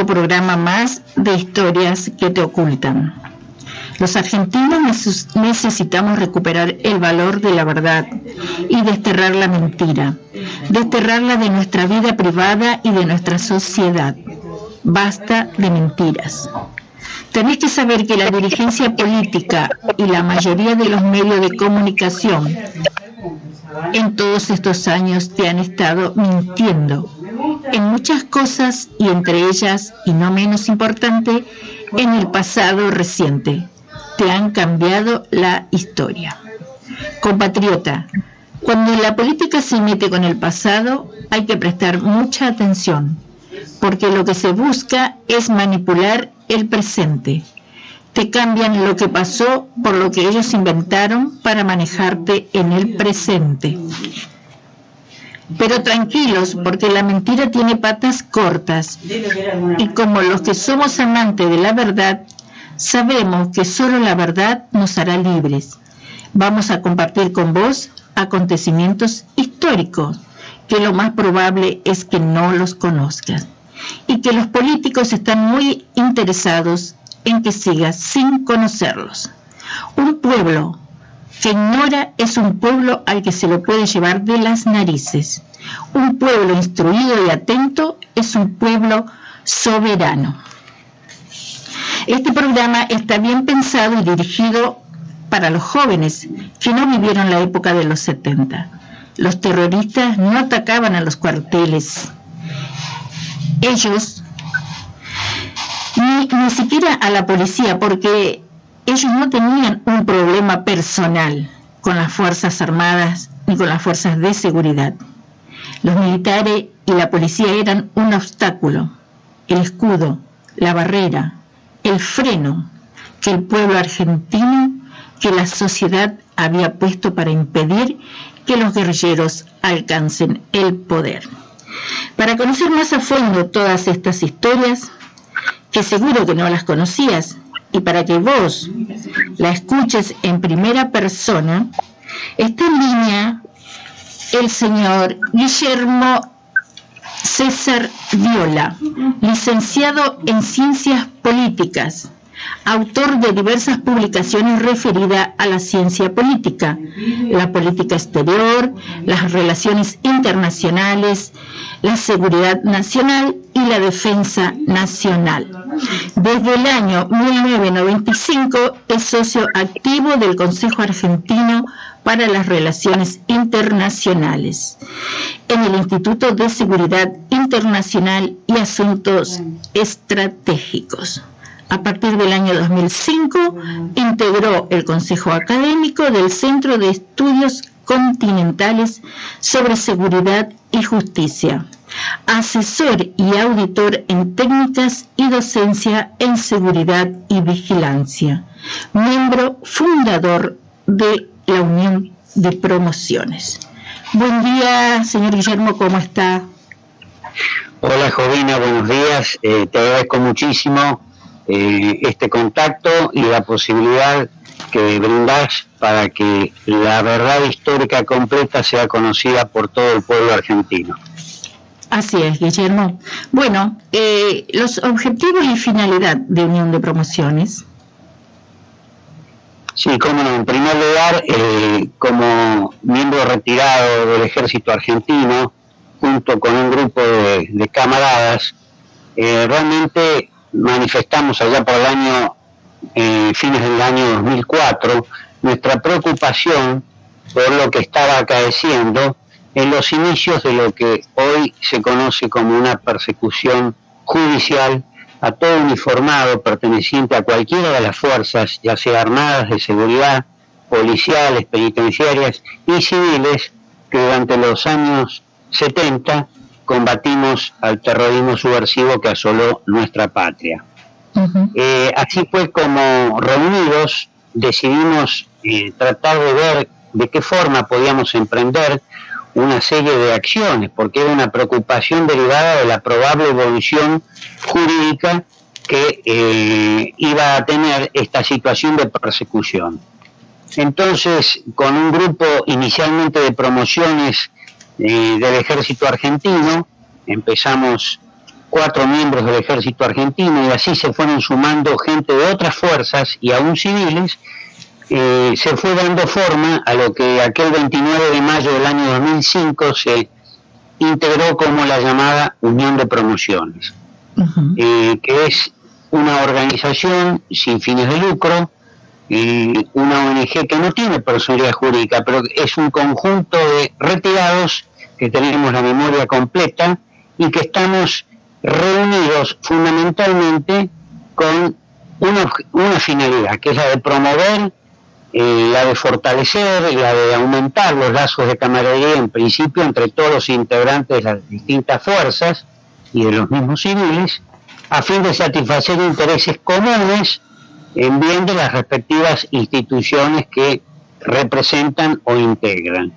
nuevo programa más de Historias que te ocultan. Los argentinos necesitamos recuperar el valor de la verdad y desterrar la mentira, desterrarla de nuestra vida privada y de nuestra sociedad. Basta de mentiras. Tenés que saber que la dirigencia política y la mayoría de los medios de comunicación en todos estos años te han estado mintiendo en muchas cosas, y entre ellas, y no menos importante, en el pasado reciente. Te han cambiado la historia. Compatriota, cuando la política se mete con el pasado, hay que prestar mucha atención, porque lo que se busca es manipular el presente. Te cambian lo que pasó por lo que ellos inventaron para manejarte en el presente. Pero tranquilos, porque la mentira tiene patas cortas, y como los que somos amantes de la verdad, sabemos que solo la verdad nos hará libres. Vamos a compartir con vos acontecimientos históricos, que lo más probable es que no los conozcas, y que los políticos están muy interesados en que sigas sin conocerlos. Un pueblo que ignora es un pueblo al que se lo puede llevar de las narices. Un pueblo instruido y atento es un pueblo soberano. Este programa está bien pensado y dirigido para los jóvenes que no vivieron la época de los 70. Los terroristas no atacaban a los cuarteles. Ellos, ni siquiera a la policía, porque ellos no tenían un problema personal con las Fuerzas Armadas ni con las fuerzas de seguridad. Los militares y la policía eran un obstáculo, el escudo, la barrera, el freno que el pueblo argentino, que la sociedad había puesto para impedir que los guerrilleros alcancen el poder. Para conocer más a fondo todas estas historias, que seguro que no las conocías, y para que vos la escuches en primera persona, está en línea el señor Guillermo César Viola, licenciado en Ciencias Políticas, autor de diversas publicaciones referidas a la ciencia política, la política exterior, las relaciones internacionales, la seguridad nacional y la defensa nacional. Desde el año 1995 es socio activo del Consejo Argentino para las Relaciones Internacionales en el Instituto de Seguridad Internacional y Asuntos Estratégicos. A partir del año 2005, integró el Consejo Académico del Centro de Estudios Continentales sobre Seguridad y Justicia, asesor y auditor en técnicas y docencia en seguridad y vigilancia, miembro fundador de la Unión de Promociones. Buen día, señor Guillermo, ¿cómo está? Hola, Jovina, buenos días. Te agradezco muchísimo este contacto y la posibilidad que brindás para que la verdad histórica completa sea conocida por todo el pueblo argentino. Así es, Guillermo. Bueno, los objetivos y finalidad de Unión de Promociones. Sí, cómo no. En primer lugar, como miembro retirado del Ejército Argentino, junto con un grupo de camaradas, realmente manifestamos allá por el año, fines del año 2004, nuestra preocupación por lo que estaba acaeciendo en los inicios de lo que hoy se conoce como una persecución judicial a todo uniformado perteneciente a cualquiera de las fuerzas, ya sea armadas, de seguridad, policiales, penitenciarias y civiles, que durante los años 70 combatimos al terrorismo subversivo que asoló nuestra patria. Así fue como reunidos decidimos tratar de ver de qué forma podíamos emprender una serie de acciones, porque era una preocupación derivada de la probable evolución jurídica que iba a tener esta situación de persecución. Entonces, con un grupo inicialmente de promociones del Ejército Argentino, empezamos 4 miembros del ejército argentino, y así se fueron sumando gente de otras fuerzas y aún civiles. Se fue dando forma a lo que aquel 29 de mayo del año 2005 se integró como la llamada Unión de Promociones, que es una organización sin fines de lucro, una ONG que no tiene personalidad jurídica, pero es un conjunto de retirados que tenemos la memoria completa y que estamos reunidos fundamentalmente con una finalidad, que es la de promover, la de fortalecer, la de aumentar los lazos de camaradería, en principio entre todos los integrantes de las distintas fuerzas y de los mismos civiles, a fin de satisfacer intereses comunes en bien de las respectivas instituciones que representan o integran.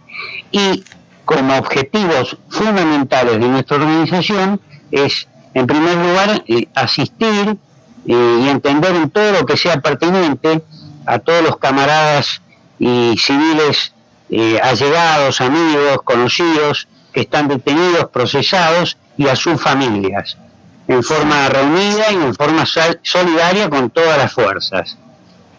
Y como objetivos fundamentales de nuestra organización es, en primer lugar, asistir y entender en todo lo que sea pertinente a todos los camaradas y civiles allegados, amigos, conocidos, que están detenidos, procesados, y a sus familias, en forma reunida y en forma solidaria con todas las fuerzas,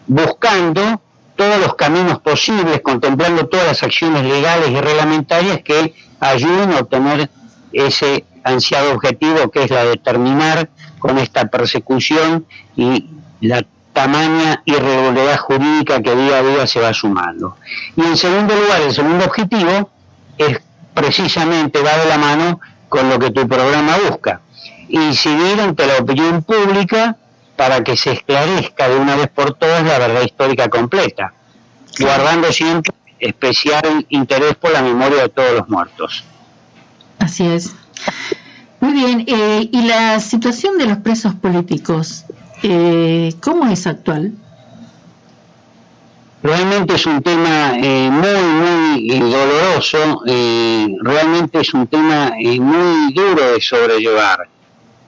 buscando todos los caminos posibles, contemplando todas las acciones legales y reglamentarias que ayuden a obtener ese ansiado objetivo, que es la de terminar con esta persecución y la tamaña irregularidad jurídica que día a día se va sumando. Y en segundo lugar, el segundo objetivo es precisamente, va de la mano con lo que tu programa busca: incidir ante la opinión pública para que se esclarezca de una vez por todas la verdad histórica completa, guardando siempre especial interés por la memoria de todos los muertos. Así es. Muy bien, ¿y la situación de los presos políticos, cómo es actual? Realmente es un tema muy doloroso, realmente es un tema muy duro de sobrellevar.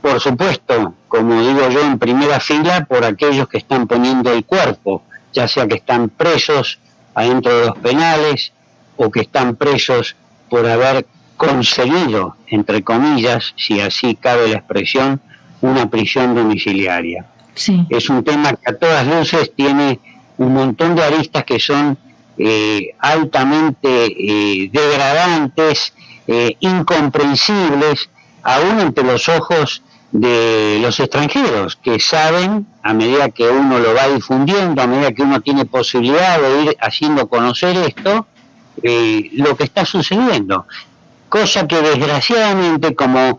Por supuesto, como digo yo, en primera fila por aquellos que están poniendo el cuerpo, ya sea que están presos adentro de los penales o que están presos por haber conseguido, entre comillas, si así cabe la expresión, una prisión domiciliaria. Sí. Es un tema que a todas luces tiene un montón de aristas que son altamente degradantes, incomprensibles, aún ante los ojos de los extranjeros, que saben, a medida que uno lo va difundiendo, a medida que uno tiene posibilidad de ir haciendo conocer esto, lo que está sucediendo. Cosa que desgraciadamente, como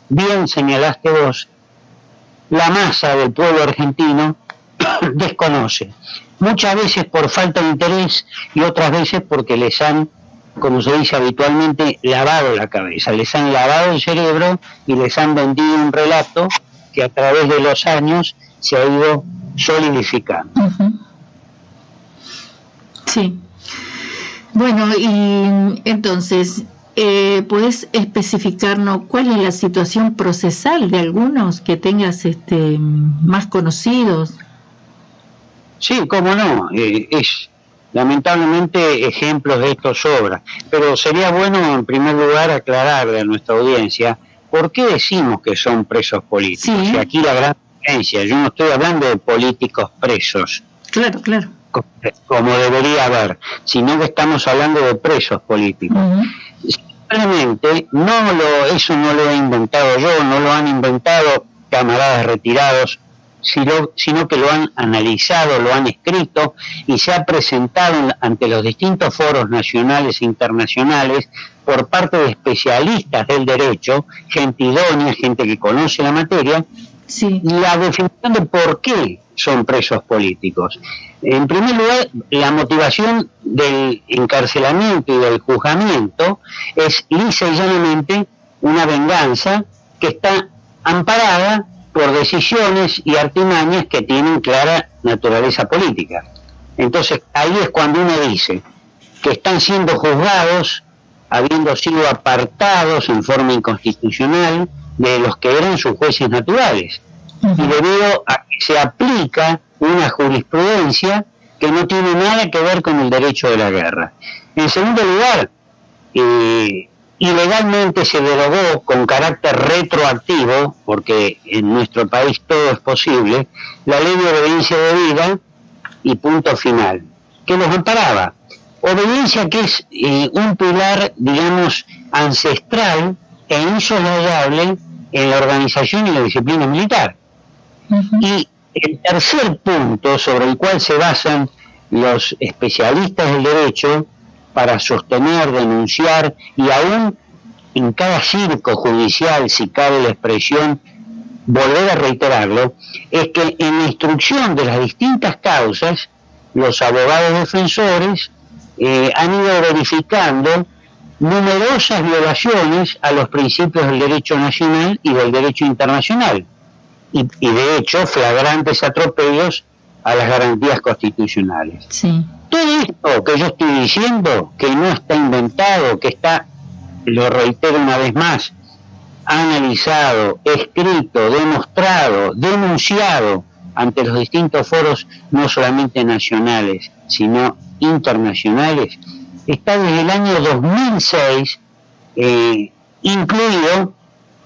bien señalaste vos, la masa del pueblo argentino desconoce. Muchas veces por falta de interés y otras veces porque les han, como se dice habitualmente, lavado la cabeza, les han lavado el cerebro y les han vendido un relato que a través de los años se ha ido solidificando. Sí. Bueno, y entonces, ¿puedes especificarnos cuál es la situación procesal de algunos que tengas más conocidos? Sí, cómo no, lamentablemente ejemplos de esto sobran, pero sería bueno en primer lugar aclararle a nuestra audiencia por qué decimos que son presos políticos. Sí. Y aquí la gran diferencia, yo no estoy hablando de políticos presos, claro, como debería haber, sino que estamos hablando de presos políticos. Simplemente eso no lo he inventado yo, no lo han inventado camaradas retirados, sino que lo han analizado, lo han escrito y se ha presentado ante los distintos foros nacionales e internacionales por parte de especialistas del derecho, gente idónea, gente que conoce la materia, sí. La definición de por qué son presos políticos. En primer lugar, la motivación del encarcelamiento y del juzgamiento es lisa y llanamente una venganza que está amparada por decisiones y artimañas que tienen clara naturaleza política. Entonces, ahí es cuando uno dice que están siendo juzgados, habiendo sido apartados en forma inconstitucional de los que eran sus jueces naturales, y debido a que se aplica una jurisprudencia que no tiene nada que ver con el derecho de la guerra. En segundo lugar, y legalmente se derogó con carácter retroactivo, porque en nuestro país todo es posible, la ley de obediencia debida y punto final, que los amparaba. Obediencia que es un pilar, digamos, ancestral e insoslayable en la organización y la disciplina militar. Y el tercer punto sobre el cual se basan los especialistas del derecho para sostener, denunciar y aún en cada circo judicial, si cabe la expresión, volver a reiterarlo, es que en la instrucción de las distintas causas, los abogados defensores han ido verificando numerosas violaciones a los principios del derecho nacional y del derecho internacional, y de hecho flagrantes atropellos a las garantías constitucionales. Sí. Todo esto que yo estoy diciendo, que no está inventado, que está, lo reitero una vez más, analizado, escrito, demostrado, denunciado ante los distintos foros, no solamente nacionales, sino internacionales, está desde el año 2006 incluido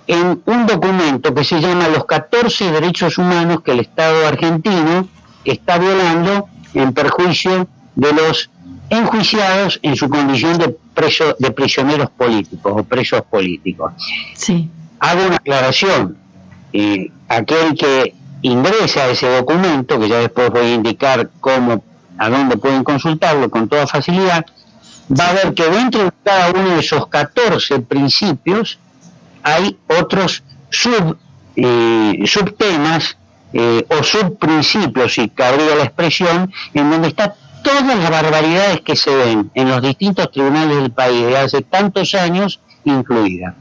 en un documento que se llama Los 14 Derechos Humanos que el Estado argentino está violando en perjuicio de los enjuiciados en su condición de prisioneros políticos o presos políticos. Sí. Hago una aclaración. Aquel que ingresa a ese documento, que ya después voy a indicar a dónde pueden consultarlo con toda facilidad, va a ver que dentro de cada uno de esos 14 principios hay otros subtemas o subprincipios, si cabría la expresión, en donde están todas las barbaridades que se ven en los distintos tribunales del país de hace tantos años incluida.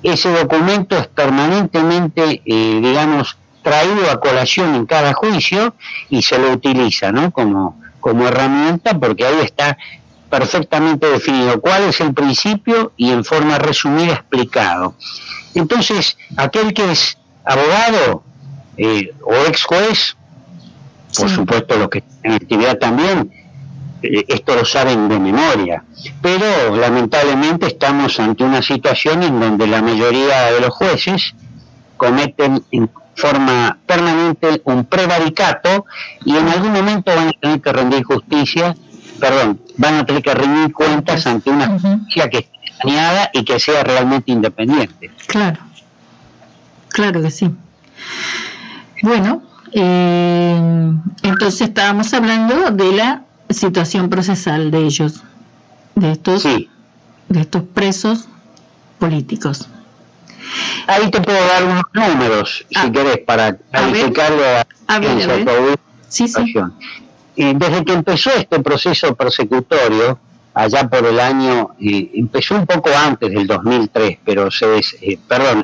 Ese documento es permanentemente, digamos, traído a colación en cada juicio y se lo utiliza, ¿no?, como herramienta, porque ahí está perfectamente definido cuál es el principio y en forma resumida explicado. Entonces, aquel que es abogado o ex juez, por supuesto los que están en actividad también, esto lo saben de memoria, pero lamentablemente estamos ante una situación en donde la mayoría de los jueces cometen en forma permanente un prevaricato y en algún momento van a tener que rendir van a tener que rendir cuentas ante una justicia que esté saneada y que sea realmente independiente. Claro, claro que sí. Bueno, entonces estábamos hablando de la situación procesal de ellos, de estos presos políticos. Ahí te puedo dar unos números, si querés, para calificarlo a ver. Sí. Desde que empezó este proceso persecutorio, allá por el año, empezó un poco antes del 2003, pero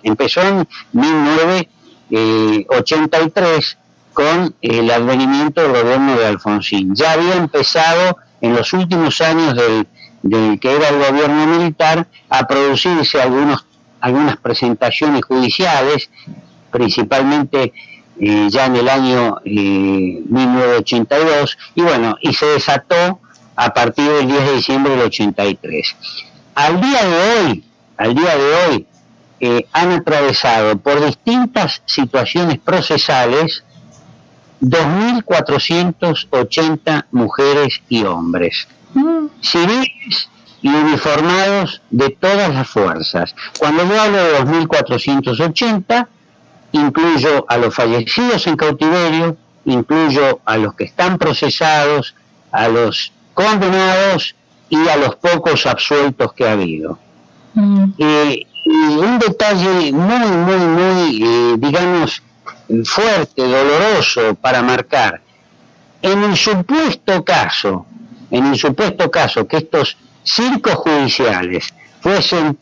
empezó en 1983 con el advenimiento del gobierno de Alfonsín. Ya había empezado en los últimos años del que era el gobierno militar a producirse algunas presentaciones judiciales, principalmente ya en el año 1982, y se desató a partir del 10 de diciembre del 83. Al día de hoy han atravesado por distintas situaciones procesales 2.480 mujeres y hombres, civiles y uniformados de todas las fuerzas. Cuando yo hablo de 2.480, incluyo a los fallecidos en cautiverio, incluyo a los que están procesados, a los condenados y a los pocos absueltos que ha habido. Y un detalle muy, digamos, fuerte, doloroso para marcar. En el supuesto caso que estos circos judiciales fuesen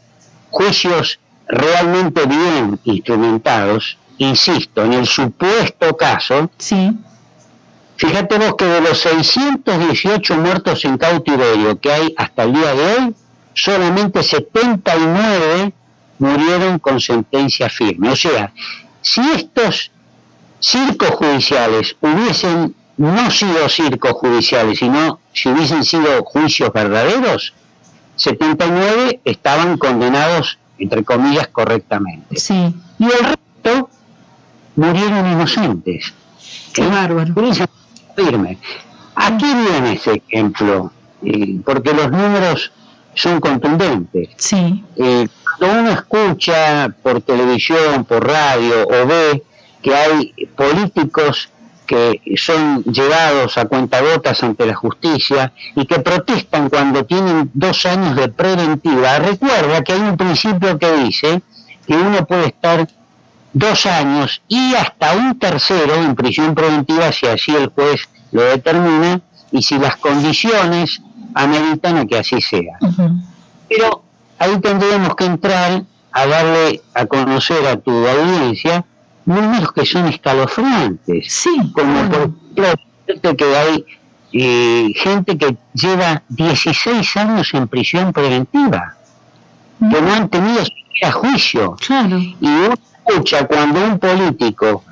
juicios realmente bien instrumentados, insisto, en el supuesto caso, fíjate vos que de los 618 muertos en cautiverio que hay hasta el día de hoy, solamente 79 murieron con sentencia firme. O sea, si estos circos judiciales hubiesen no sido circos judiciales, sino si hubiesen sido juicios verdaderos, 79 estaban condenados, entre comillas, correctamente. Sí. Y el resto murieron inocentes. Qué bárbaro. Firme. Aquí viene ese ejemplo, porque los números son contundentes. Sí. Cuando uno escucha por televisión, por radio, o ve que hay políticos que son llevados a cuentagotas ante la justicia y que protestan cuando tienen 2 años de preventiva, recuerda que hay un principio que dice que uno puede estar 2 años y hasta un tercero en prisión preventiva si así el juez lo determina y si las condiciones ameritan a que así sea. Pero ahí tendríamos que entrar a darle a conocer a tu audiencia números que son escalofriantes. Sí. Como por ejemplo que hay gente que lleva 16 años en prisión preventiva, que no han tenido siquiera juicio. Claro. Y uno escucha cuando un político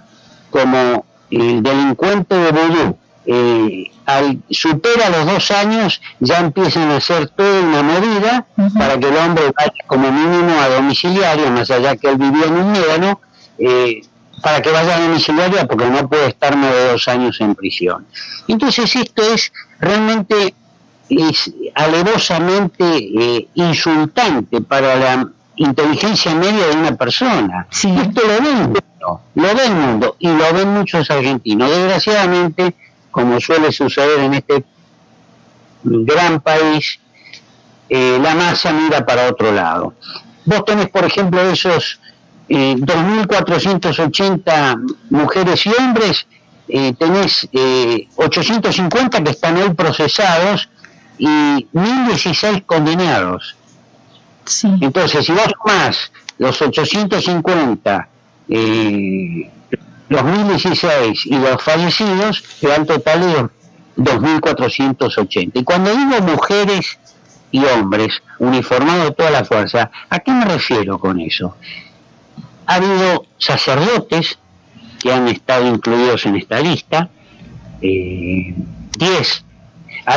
como el delincuente de Vudú al supera los 2 años ya empiezan a hacer toda una movida para que el hombre vaya como mínimo a domiciliario, más allá que él vivía en un médano, para que vaya a domiciliario porque no puede estar más de 2 años en prisión. Entonces esto es realmente alevosamente insultante para la inteligencia media de una persona. Sí. Esto lo ve el mundo y lo ven muchos argentinos. Desgraciadamente, como suele suceder en este gran país, la masa mira para otro lado. Vos tenés, por ejemplo, esos 2.480 mujeres y hombres, tenés 850 que están hoy procesados y 1.016 condenados. Sí. Entonces, si vos sumás los 850, los 1.016 y los fallecidos, te dan total de 2.480. Y cuando digo mujeres y hombres uniformados de toda la fuerza, ¿a qué me refiero con eso? Ha habido sacerdotes que han estado incluidos en esta lista, 10. Ha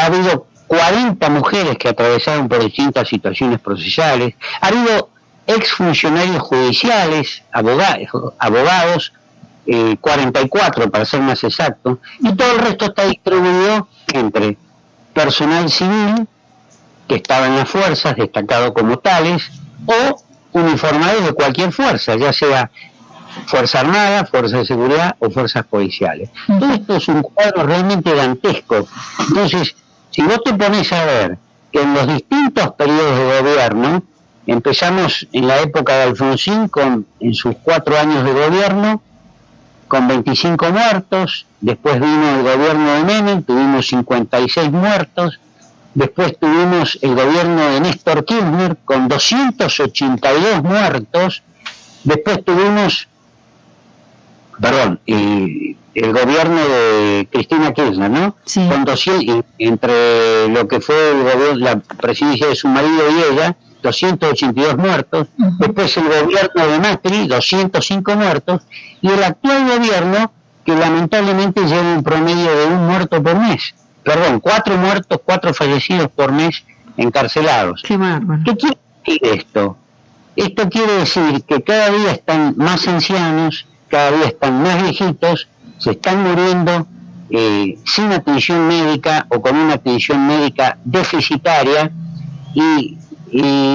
habido 40 mujeres que atravesaron por distintas situaciones procesales. Ha habido exfuncionarios judiciales, abogados, 44 para ser más exacto, y todo el resto está distribuido entre personal civil que estaba en las fuerzas, destacado como tales, o uniformados de cualquier fuerza, ya sea Fuerza Armada, Fuerza de Seguridad o Fuerzas Policiales. Todo esto es un cuadro realmente dantesco. Entonces, si vos te pones a ver que en los distintos periodos de gobierno, empezamos en la época de Alfonsín en sus 4 años de gobierno, con 25 muertos, después vino el gobierno de Menem, tuvimos 56 muertos, después tuvimos el gobierno de Néstor Kirchner con 282 muertos, después tuvimos, el gobierno de Cristina Kirchner, ¿no? Sí. Con 200, entre lo que fue el gobierno, la presidencia de su marido y ella, 282 muertos, después el gobierno de Macri, 205 muertos, y el actual gobierno, que lamentablemente lleva un promedio de 1 muerto por mes. 4 muertos, 4 fallecidos por mes encarcelados. Qué bárbaro. ¿Qué quiere decir esto? Esto quiere decir que cada día están más ancianos, cada día están más viejitos, se están muriendo sin atención médica o con una atención médica deficitaria, y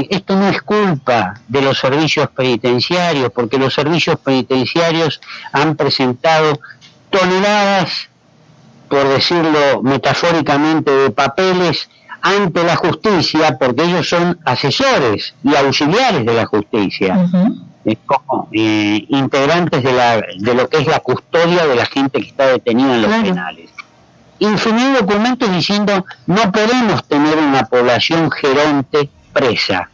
esto no es culpa de los servicios penitenciarios, porque los servicios penitenciarios han presentado toneladas, por decirlo metafóricamente, de papeles ante la justicia, porque ellos son asesores y auxiliares de la justicia, como integrantes de lo que es la custodia de la gente que está detenida en los penales. Infinidad de documentos diciendo no podemos tener una población geronte presa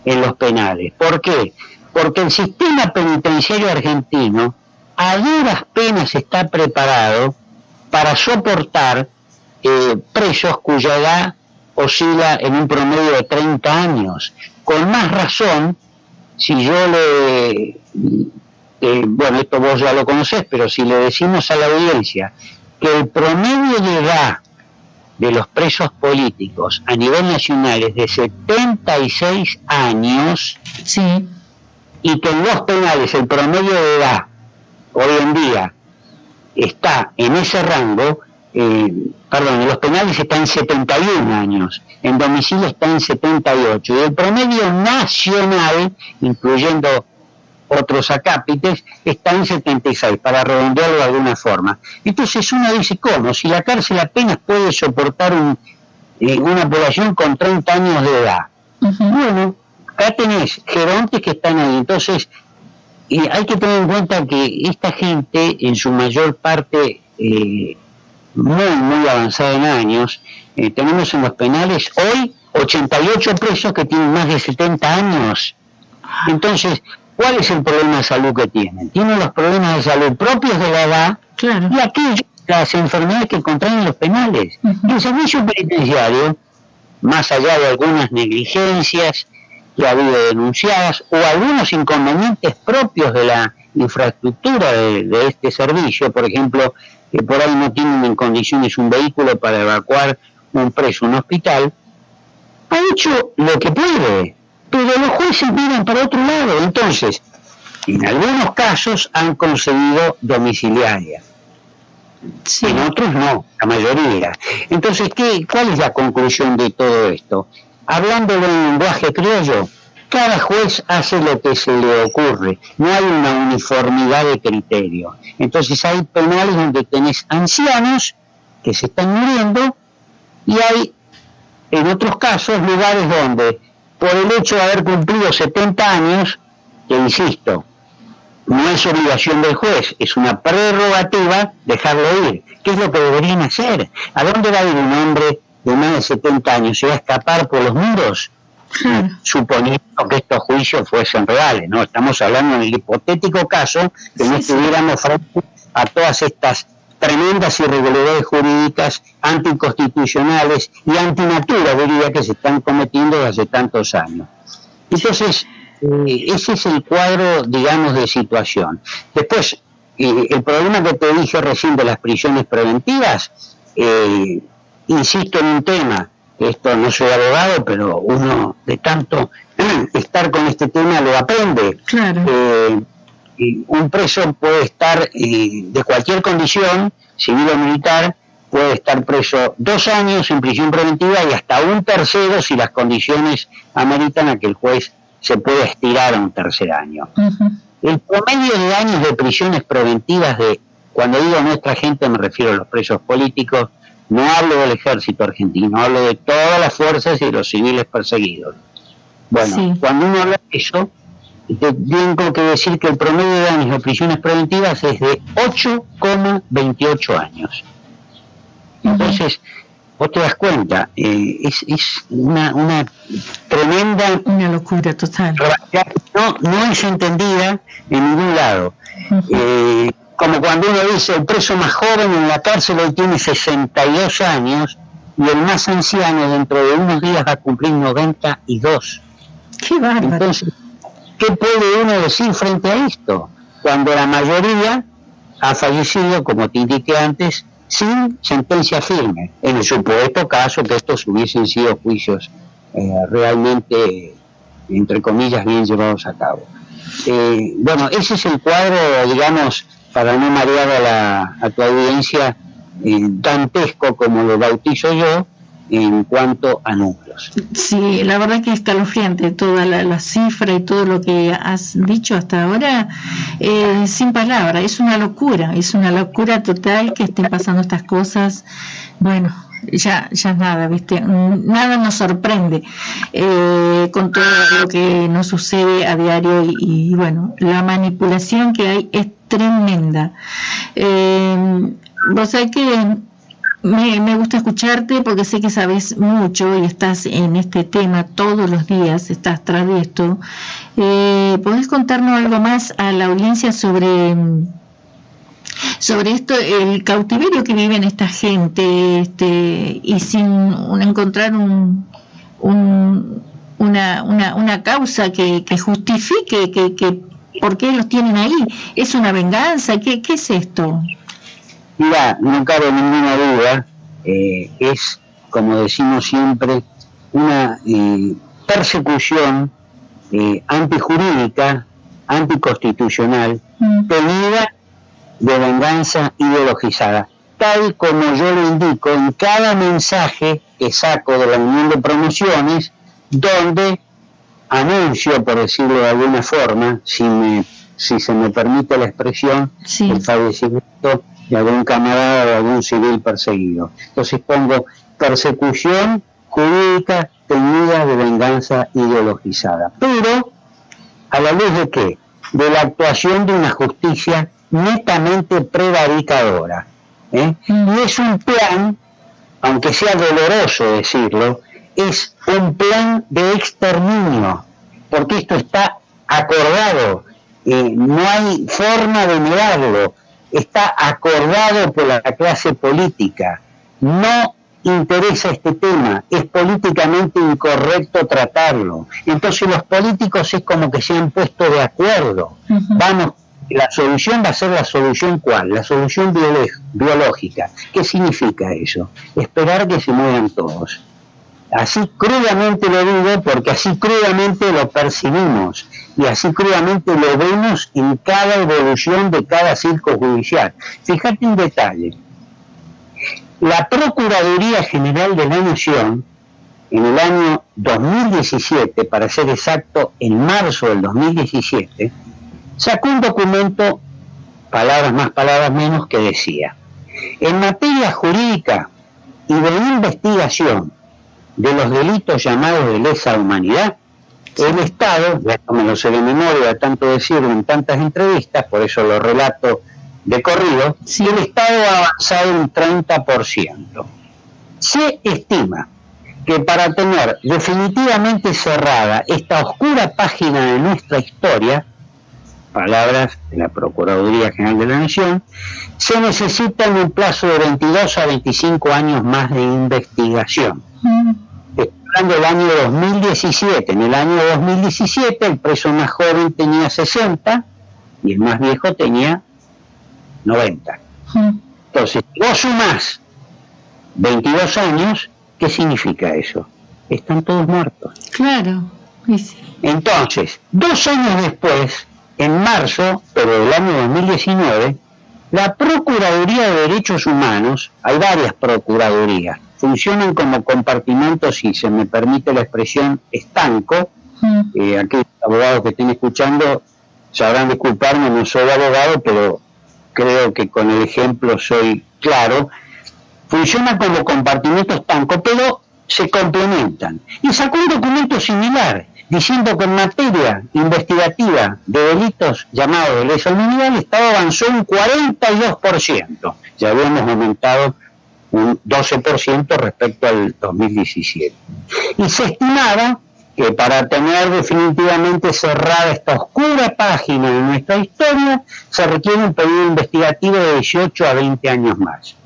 en los penales. ¿Por qué? Porque el sistema penitenciario argentino a duras penas está preparado para soportar presos cuya edad oscila en un promedio de 30 años. Con más razón, si yo esto vos ya lo conocés, pero si le decimos a la audiencia que el promedio de edad de los presos políticos a nivel nacional es de 76 años, sí, y que en los penales el promedio de edad hoy en día está en ese rango, en los penales está en 71 años, en domicilio está en 78, y el promedio nacional, incluyendo otros acápites, está en 76, para redondearlo de alguna forma. Entonces uno dice, ¿cómo? Si la cárcel apenas puede soportar una población con 30 años de edad. Bueno, acá tenés gerontes que están ahí. Entonces, hay que tener en cuenta que esta gente, en su mayor parte muy avanzada en años, tenemos en los penales hoy 88 presos que tienen más de 70 años. Entonces, ¿cuál es el problema de salud que tienen? Tienen los problemas de salud propios de la edad, claro, y aquellas, las enfermedades que contraen los penales. Y el servicio penitenciario, más allá de algunas negligencias que ha habido denunciadas o algunos inconvenientes propios de la infraestructura de este servicio, por ejemplo, que por ahí no tienen en condiciones un vehículo para evacuar un preso a un hospital, ha hecho lo que puede, pero los jueces miran para otro lado. Entonces, en algunos casos han concedido domiciliaria, sí, en otros no, la mayoría. Entonces, ¿cuál es la conclusión de todo esto? Hablándolo en lenguaje criollo, cada juez hace lo que se le ocurre, no hay una uniformidad de criterio. Entonces hay penales donde tenés ancianos que se están muriendo, y hay en otros casos lugares donde, por el hecho de haber cumplido 70 años, que insisto, no es obligación del juez, es una prerrogativa dejarlo ir. ¿Qué es lo que deberían hacer? ¿A dónde va a ir un hombre de más de 70 años? ¿Se va a escapar por los muros? Suponiendo que estos juicios fuesen reales, ¿no? Estamos hablando en el hipotético caso que no estuviéramos frente a todas estas tremendas irregularidades jurídicas, anticonstitucionales y antinatura, diría, que se están cometiendo desde hace tantos años. Entonces, ese es el cuadro, digamos, de situación. Después, el problema que te dije recién de las prisiones preventivas, insisto en un tema, esto no soy abogado, pero uno de tanto estar con este tema lo aprende. Claro. Un preso puede estar de cualquier condición, civil o militar, puede estar preso 2 años en prisión preventiva y hasta un tercero si las condiciones ameritan a que el juez se pueda estirar a un tercer año. El promedio de años de prisiones preventivas cuando digo nuestra gente me refiero a los presos políticos, no hablo del ejército argentino, hablo de todas las fuerzas y de los civiles perseguidos. Bueno, cuando uno habla de eso, tengo que decir que el promedio de años de prisiones preventivas es de 8,28 años. Entonces, vos te das cuenta, es una tremenda... Una locura total. No es entendida en ningún lado. Como cuando uno dice, el preso más joven en la cárcel hoy tiene 62 años y el más anciano dentro de unos días va a cumplir 92. ¡Qué bárbaro! Entonces, ¿qué puede uno decir frente a esto? Cuando la mayoría ha fallecido, como te indiqué antes, sin sentencia firme, en el supuesto caso que estos hubiesen sido juicios realmente, entre comillas, bien llevados a cabo. Bueno, ese es el cuadro, digamos, para no marear a tu audiencia, dantesco como lo bautizo yo, en cuanto a números. Sí, la verdad que es escalofriante toda la cifra y todo lo que has dicho hasta ahora, sin palabras, es una locura total que estén pasando estas cosas. Bueno, ya nada, ¿viste? Nada nos sorprende con todo lo que nos sucede a diario y bueno, la manipulación que hay es tremenda. Vos sabés que me gusta escucharte porque sé que sabes mucho y estás en este tema todos los días, estás tras de esto. ¿Podés contarnos algo más a la audiencia sobre esto, el cautiverio que viven esta gente, y sin encontrar una causa que justifique que por qué los tienen ahí? ¿Es una venganza? ¿Qué es esto? Mira, no cabe ninguna duda, es como decimos siempre, una persecución antijurídica, anticonstitucional, teñida de venganza ideologizada, tal como yo lo indico en cada mensaje que saco de la Unión de Promociones, donde anuncio, por decirlo de alguna forma, si se me permite la expresión, sí, el fallecimiento de algún camarada o de algún civil perseguido. Entonces pongo persecución jurídica teñida de venganza ideologizada. Pero, ¿a la luz de qué? De la actuación de una justicia netamente prevaricadora. Y es un plan, aunque sea doloroso decirlo, es un plan de exterminio, porque esto está acordado, no hay forma de negarlo, está acordado por la clase política, no interesa este tema, es políticamente incorrecto tratarlo. Entonces los políticos es como que se han puesto de acuerdo. Vamos, la solución va a ser la solución ¿cuál? La solución biológica. ¿Qué significa eso? Esperar que se mueran todos. Así crudamente lo digo porque así crudamente lo percibimos y así crudamente lo vemos en cada evolución de cada circo judicial. Fíjate un detalle. La Procuraduría General de la Nación, en el año 2017, para ser exacto, en marzo del 2017, sacó un documento, palabras más, palabras menos, que decía: en materia jurídica y de investigación de los delitos llamados de lesa humanidad, el Estado, ya me lo sé de memoria de tanto decirlo en tantas entrevistas, por eso lo relato de corrido, sí, el Estado ha avanzado un 30%. Se estima que para tener definitivamente cerrada esta oscura página de nuestra historia, palabras de la Procuraduría General de la Nación, se necesita un plazo de 22 a 25 años más de investigación. Estoy hablando del año 2017. En el año 2017 el preso más joven tenía 60 y el más viejo tenía 90. Entonces, si vos sumás 22 años, ¿qué significa eso? Están todos muertos. Claro. Sí. Entonces, 2 años después, en marzo, pero del año 2019, la Procuraduría de Derechos Humanos, hay varias procuradurías, funcionan como compartimentos, si se me permite la expresión, estanco. Aquellos abogados que estén escuchando sabrán disculparme, no soy abogado, pero creo que con el ejemplo soy claro. Funcionan como compartimentos estanco, pero se complementan. Y sacó un documento similar, diciendo que en materia investigativa de delitos llamados de lesa humanidad, el Estado avanzó un 42%. Ya habíamos aumentado un 12% respecto al 2017. Y se estimaba que para tener definitivamente cerrada esta oscura página de nuestra historia, se requiere un periodo investigativo de 18 a 20 años más.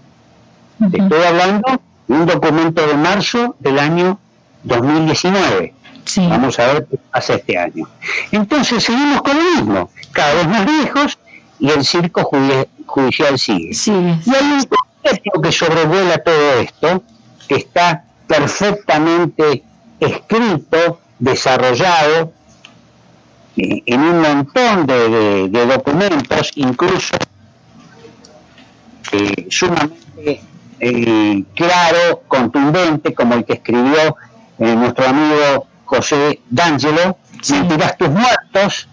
Te estoy hablando de un documento de marzo del año 2019. Sí. Vamos a ver qué pasa este año. Entonces seguimos con lo mismo, cada vez más viejos, y el circo judicial sigue. Sí. Y hay un concepto que sobrevuela todo esto, que está perfectamente escrito, desarrollado en un montón de documentos, incluso sumamente claro, contundente, como el que escribió nuestro amigo José D'Angelo, sí. Mentirás tus muertos,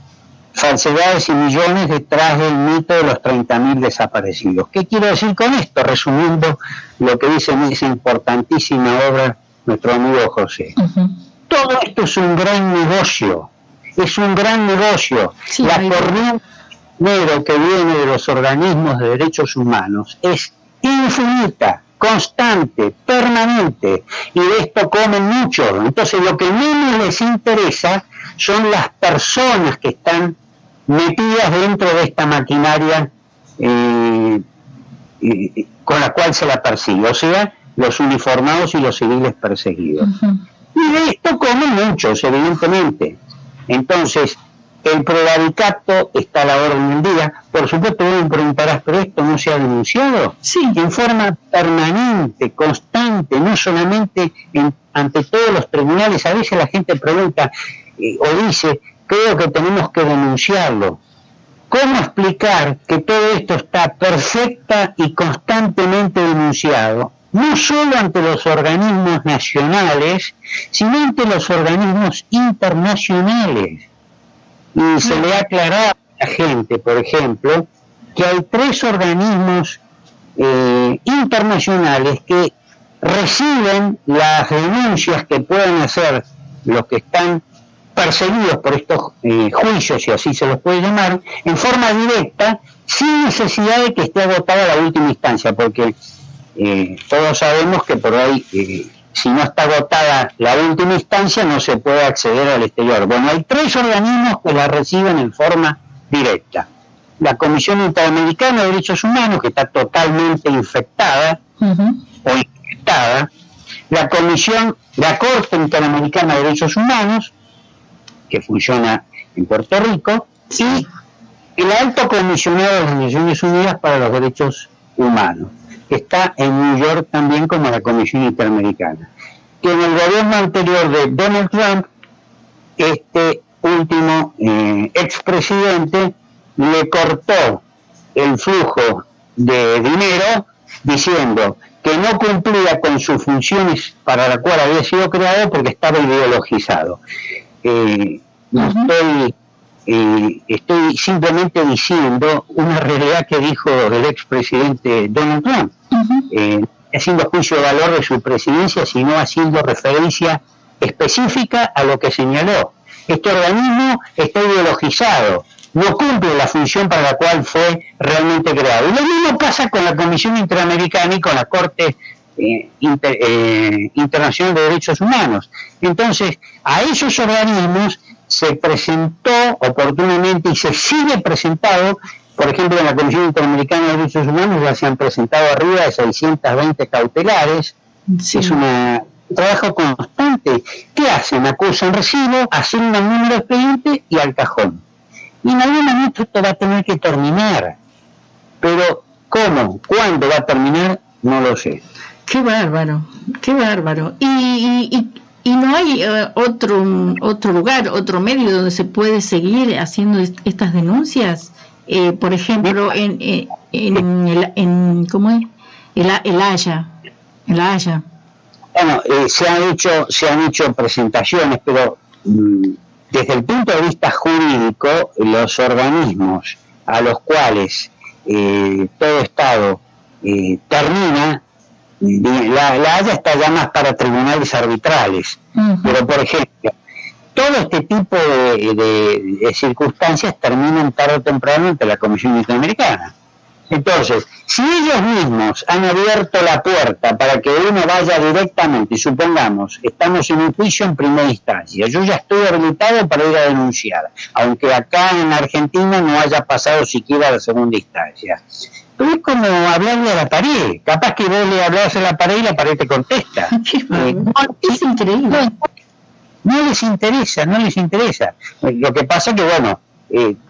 falsedades y millones detrás del mito de los 30.000 desaparecidos. ¿Qué quiero decir con esto? Resumiendo lo que dice en esa importantísima obra nuestro amigo José. Todo esto es un gran negocio, es un gran negocio. Sí, la corriente negro que viene de los organismos de derechos humanos es infinita, constante, permanente, y de esto comen mucho. Entonces lo que menos les interesa son las personas que están metidas dentro de esta maquinaria con la cual se la persigue, o sea, los uniformados y los civiles perseguidos. Y de esto comen muchos, evidentemente. Entonces, El prevaricato está a la orden del día. Por supuesto, vos me preguntarás, ¿pero esto no se ha denunciado? Sí. En forma permanente, constante, no solamente ante todos los tribunales. A veces la gente pregunta o dice, creo que tenemos que denunciarlo. ¿Cómo explicar que todo esto está perfecta y constantemente denunciado? No solo ante los organismos nacionales, sino ante los organismos internacionales. Y se le ha aclarado a la gente, por ejemplo, que hay 3 organismos internacionales que reciben las denuncias que pueden hacer los que están perseguidos por estos juicios, si así se los puede llamar, en forma directa, sin necesidad de que esté agotada la última instancia, porque todos sabemos que por ahí, si no está agotada la última instancia, no se puede acceder al exterior. Bueno, hay 3 organismos que la reciben en forma directa. La Comisión Interamericana de Derechos Humanos, que está totalmente infectada o infectada, la Corte Interamericana de Derechos Humanos, que funciona en Puerto Rico, y el Alto Comisionado de las Naciones Unidas para los Derechos Humanos, que está en New York también como la Comisión Interamericana. Que en el gobierno anterior de Donald Trump, este último expresidente le cortó el flujo de dinero diciendo que no cumplía con sus funciones para la cual había sido creado porque estaba ideologizado. Estoy simplemente diciendo una realidad que dijo el expresidente Donald Trump, haciendo juicio de valor de su presidencia, sino haciendo referencia específica a lo que señaló. Este organismo está ideologizado, no cumple la función para la cual fue realmente creado. Y lo mismo pasa con la Comisión Interamericana y con la Corte Internacional de Derechos Humanos. Entonces, a esos organismos se presentó oportunamente y se sigue presentado, por ejemplo, en la Comisión Interamericana de Derechos Humanos ya se han presentado arriba de 620 cautelares. Sí. Es un trabajo constante. ¿Qué hacen? Acusan recibo, asignan un número de expediente y al cajón. Y en algún momento esto va a tener que terminar. Pero ¿cómo? ¿Cuándo va a terminar? No lo sé. Qué bárbaro, qué bárbaro. ¿Y no hay otro lugar, otro medio donde se puede seguir haciendo estas denuncias? Por ejemplo, ¿cómo es? El Haya. Bueno, se han hecho presentaciones, pero desde el punto de vista jurídico, los organismos a los cuales todo Estado termina, la Haya está ya más para tribunales arbitrales, pero por ejemplo, todo este tipo de circunstancias terminan tarde o temprano ante la Comisión Interamericana. Entonces, si ellos mismos han abierto la puerta para que uno vaya directamente, supongamos, estamos en un juicio en primera instancia, yo ya estoy habilitado para ir a denunciar, aunque acá en Argentina no haya pasado siquiera la segunda instancia. Pero es como hablarle a la pared, capaz que vos le hablas a la pared y la pared te contesta. Es increíble. No les interesa. Lo que pasa que, bueno,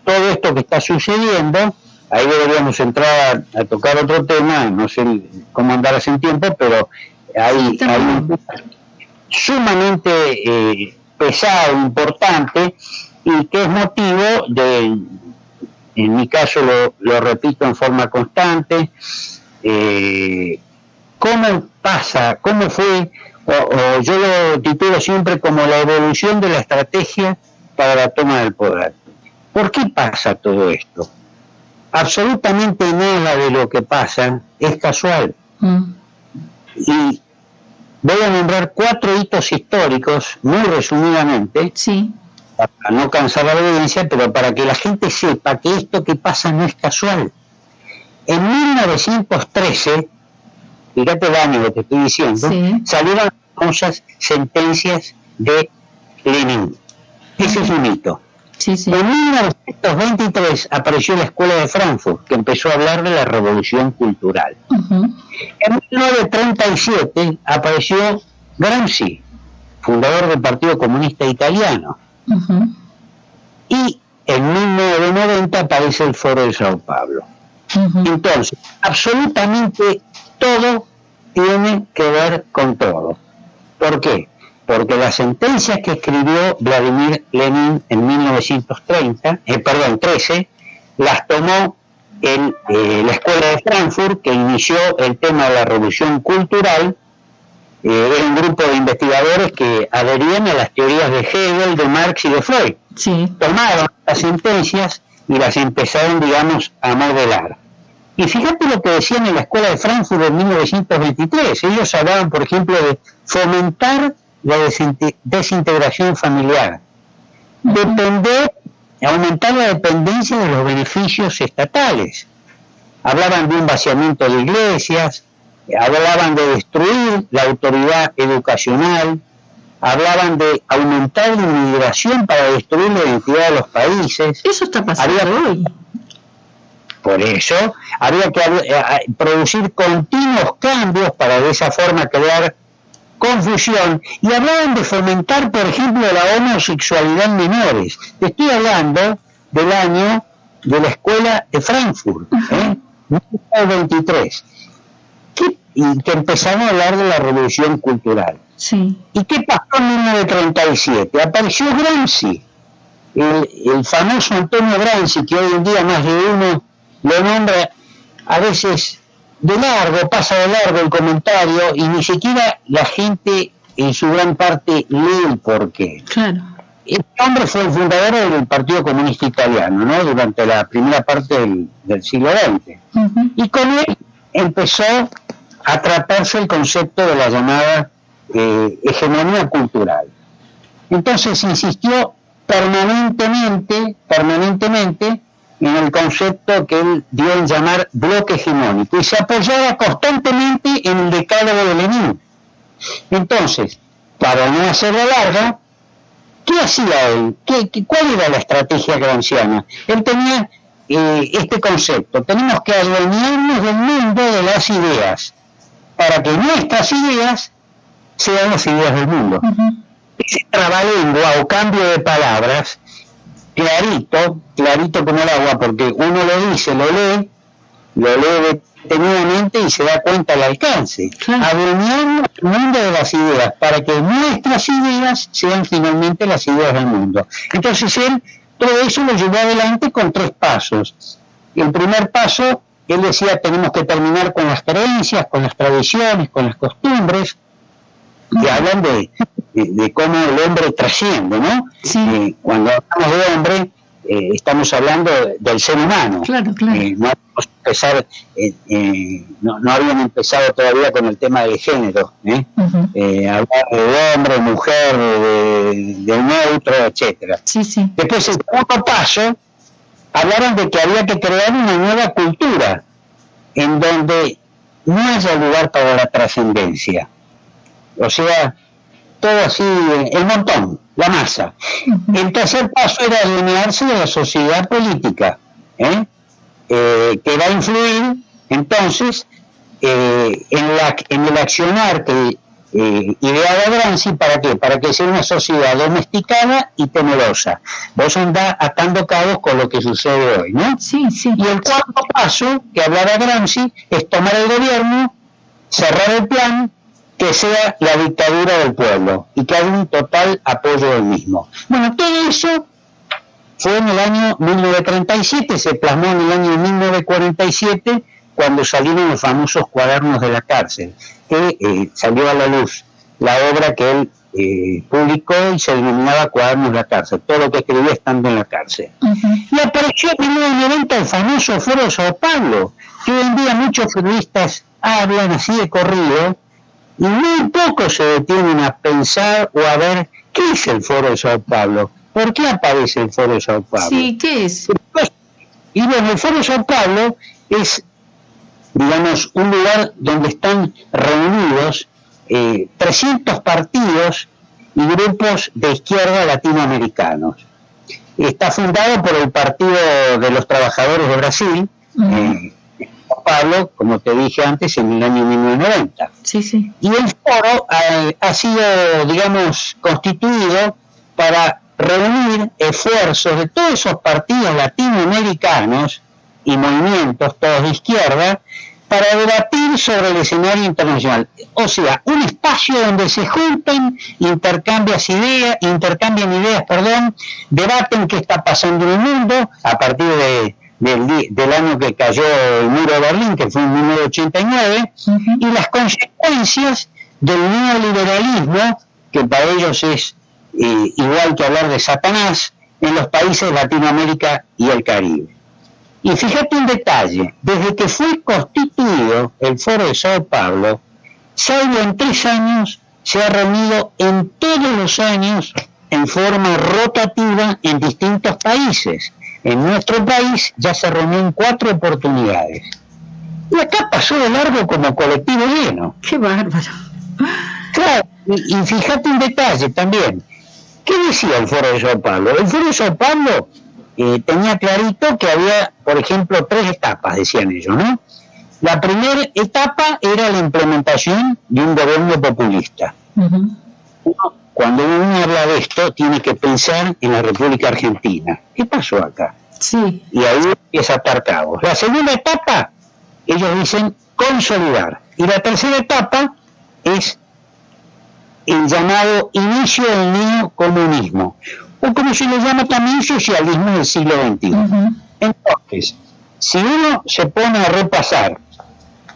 todo esto que está sucediendo, ahí deberíamos entrar a tocar otro tema, no sé cómo andarás en tiempo, pero hay un tema sumamente pesado, importante, y que es motivo de, en mi caso lo repito en forma constante, cómo fue, o yo lo titulo siempre como la evolución de la estrategia para la toma del poder. ¿Por qué pasa todo esto? Absolutamente nada de lo que pasa es casual. Y voy a nombrar 4 hitos históricos, muy resumidamente, para no cansar a la audiencia, pero para que la gente sepa que esto que pasa no es casual. En 1913, fíjate el año que te estoy diciendo, salieron las famosas sentencias de Lenin. Ese es un hito. En 1923 apareció la Escuela de Frankfurt, que empezó a hablar de la revolución cultural. En 1937 apareció Gramsci, fundador del Partido Comunista Italiano. Y en 1990 aparece el Foro de Sao Paulo. Entonces, absolutamente todo tiene que ver con todo. ¿Por qué? Porque las sentencias que escribió Vladimir Lenin en 13, las tomó en la Escuela de Frankfurt, que inició el tema de la revolución cultural. Era un grupo de investigadores que adherían a las teorías de Hegel, de Marx y de Freud. Sí. Tomaron las sentencias y las empezaron, digamos, a modelar. Y fíjate lo que decían en la Escuela de Frankfurt en 1923. Ellos hablaban, por ejemplo, de fomentar la desintegración familiar, aumentar la dependencia de los beneficios estatales. Hablaban de un vaciamiento de iglesias, hablaban de destruir la autoridad educacional, hablaban de aumentar la inmigración para destruir la identidad de los países. Eso está pasando hoy. Por eso habría que producir continuos cambios para de esa forma crear confusión, y hablaban de fomentar, por ejemplo, la homosexualidad en menores. Te estoy hablando del año de la Escuela de Frankfurt, 1923, y que empezaron a hablar de la revolución cultural. Sí. ¿Y qué pasó en 1937? Apareció Gramsci, el famoso Antonio Gramsci, que hoy en día más de uno lo nombra a veces de largo, pasa de largo el comentario, y ni siquiera la gente en su gran parte lee el porqué. Claro. Este hombre fue el fundador del Partido Comunista Italiano, ¿no?, durante la primera parte del siglo XX. Y con él empezó a tratarse el concepto de la llamada hegemonía cultural. Entonces insistió permanentemente en el concepto que él dio en llamar bloque hegemónico, y se apoyaba constantemente en el decálogo de Lenin. Entonces, para no hacerlo larga, ¿qué hacía él? ¿Cuál era la estrategia gramsciana? Él tenía este concepto: tenemos que adueñarnos del mundo de las ideas, para que nuestras ideas sean las ideas del mundo. Ese trabalengua o cambio de palabras, clarito como el agua, porque uno lo dice, lo lee detenidamente y se da cuenta del alcance. Adueñarnos el mundo de las ideas, para que nuestras ideas sean finalmente las ideas del mundo. Entonces él, todo eso lo llevó adelante con 3 pasos. El primer paso, él decía, tenemos que terminar con las creencias, con las tradiciones, con las costumbres, que hablan de cómo el hombre trasciende, ¿no? Sí. Cuando hablamos de hombre, estamos hablando del ser humano. Claro. No habían empezado todavía con el tema del género, hablar de hombre, mujer, de un neutro, etcétera. Sí. Después, el segundo paso, hablaron de que había que crear una nueva cultura en donde no haya lugar para la trascendencia. O sea, todo así, el montón, la masa. El tercer paso era alinearse de la sociedad política, que va a influir entonces en el accionar que ideaba Gramsci. ¿Para qué? Para que sea una sociedad domesticada y temerosa. Vos andás atando cabos con lo que sucede hoy, ¿no? Sí. Y el cuarto paso que hablaba Gramsci es tomar el gobierno, cerrar el plan, que sea la dictadura del pueblo y que haya un total apoyo del mismo. Bueno, todo eso fue en el año 1937, se plasmó en el año 1947, cuando salieron los famosos Cuadernos de la Cárcel, que salió a la luz la obra que él publicó y se denominaba Cuadernos de la Cárcel, todo lo que escribía estando en la cárcel. Y apareció en 1990 el famoso Foro de Sao Paulo, que hoy en día muchos periodistas hablan así de corrido, y muy pocos se detienen a pensar o a ver qué es el Foro de Sao Paulo. ¿Por qué aparece el Foro de Sao Paulo? Sí, ¿qué es? Y bueno, el Foro de Sao Paulo es, digamos, un lugar donde están reunidos 300 partidos y grupos de izquierda latinoamericanos. Está fundado por el Partido de los Trabajadores de Brasil, Pablo, como te dije antes, en el año 1990. Sí. Y el foro ha sido, digamos, constituido para reunir esfuerzos de todos esos partidos latinoamericanos y movimientos, todos de izquierda, para debatir sobre el escenario internacional. O sea, un espacio donde se juntan, intercambian ideas, debaten qué está pasando en el mundo a partir del año que cayó el muro de Berlín, que fue en 1989, y las consecuencias del neoliberalismo, que para ellos es igual que hablar de Satanás, en los países de Latinoamérica y el Caribe. Y fíjate un detalle, desde que fue constituido el Foro de Sao Paulo, salvo en 3 años, se ha reunido en todos los años en forma rotativa en distintos países. En nuestro país ya se reunió en 4 oportunidades. Y acá pasó de largo como colectivo lleno. ¡Qué bárbaro! Claro, y fíjate un detalle también. ¿Qué decía el Foro de Sao Paulo? El Foro de Sao Paulo tenía clarito que había, por ejemplo, 3 etapas, decían ellos, ¿no? La primera etapa era la implementación de un gobierno populista. Cuando uno habla de esto, tiene que pensar en la República Argentina. ¿Qué pasó acá? Sí. Y ahí empieza a atar cabos. La segunda etapa, ellos dicen consolidar. Y la tercera etapa es el llamado inicio del neocomunismo, o como se le llama también socialismo del siglo XXI. Entonces, si uno se pone a repasar,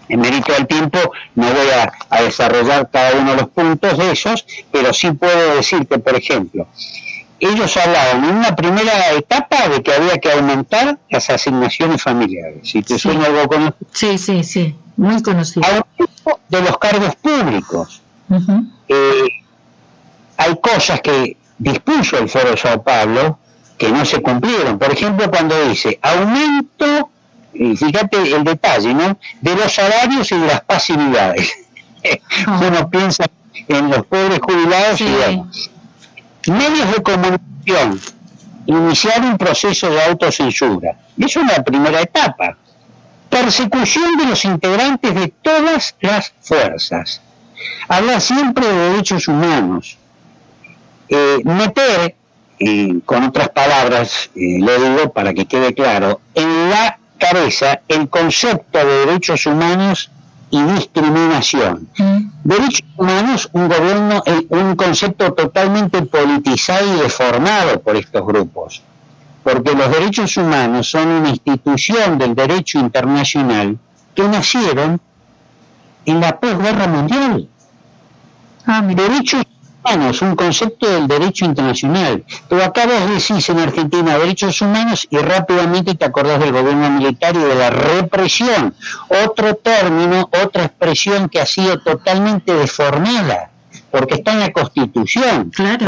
en mérito del tiempo no voy a desarrollar cada uno de los puntos de esos, pero sí puedo decir que, por ejemplo, ellos hablaban en una primera etapa de que había que aumentar las asignaciones familiares. Si te suena algo conocido. Sí, muy conocido. Aumento de los cargos públicos. Hay cosas que dispuso el Foro de Sao Paulo que no se cumplieron. Por ejemplo, cuando dice aumento, y fíjate el detalle, ¿no?, de los salarios y de las pasividades. Uno piensa en los pobres jubilados y digamos, medios de comunicación, iniciar un proceso de autocensura. Eso es la primera etapa. Persecución de los integrantes de todas las fuerzas. Habla siempre de derechos humanos. Meter, con otras palabras, lo digo para que quede claro, en la cabeza el concepto de derechos humanos y discriminación. Derechos humanos, un concepto totalmente politizado y deformado por estos grupos, porque los derechos humanos son una institución del derecho internacional que nacieron en la posguerra mundial. Derechos humanos, un concepto del derecho internacional. Pero acá vos decís en Argentina derechos humanos y rápidamente te acordás del gobierno militar y de la represión. Otro término, otra expresión que ha sido totalmente deformada, porque está en la Constitución. Claro.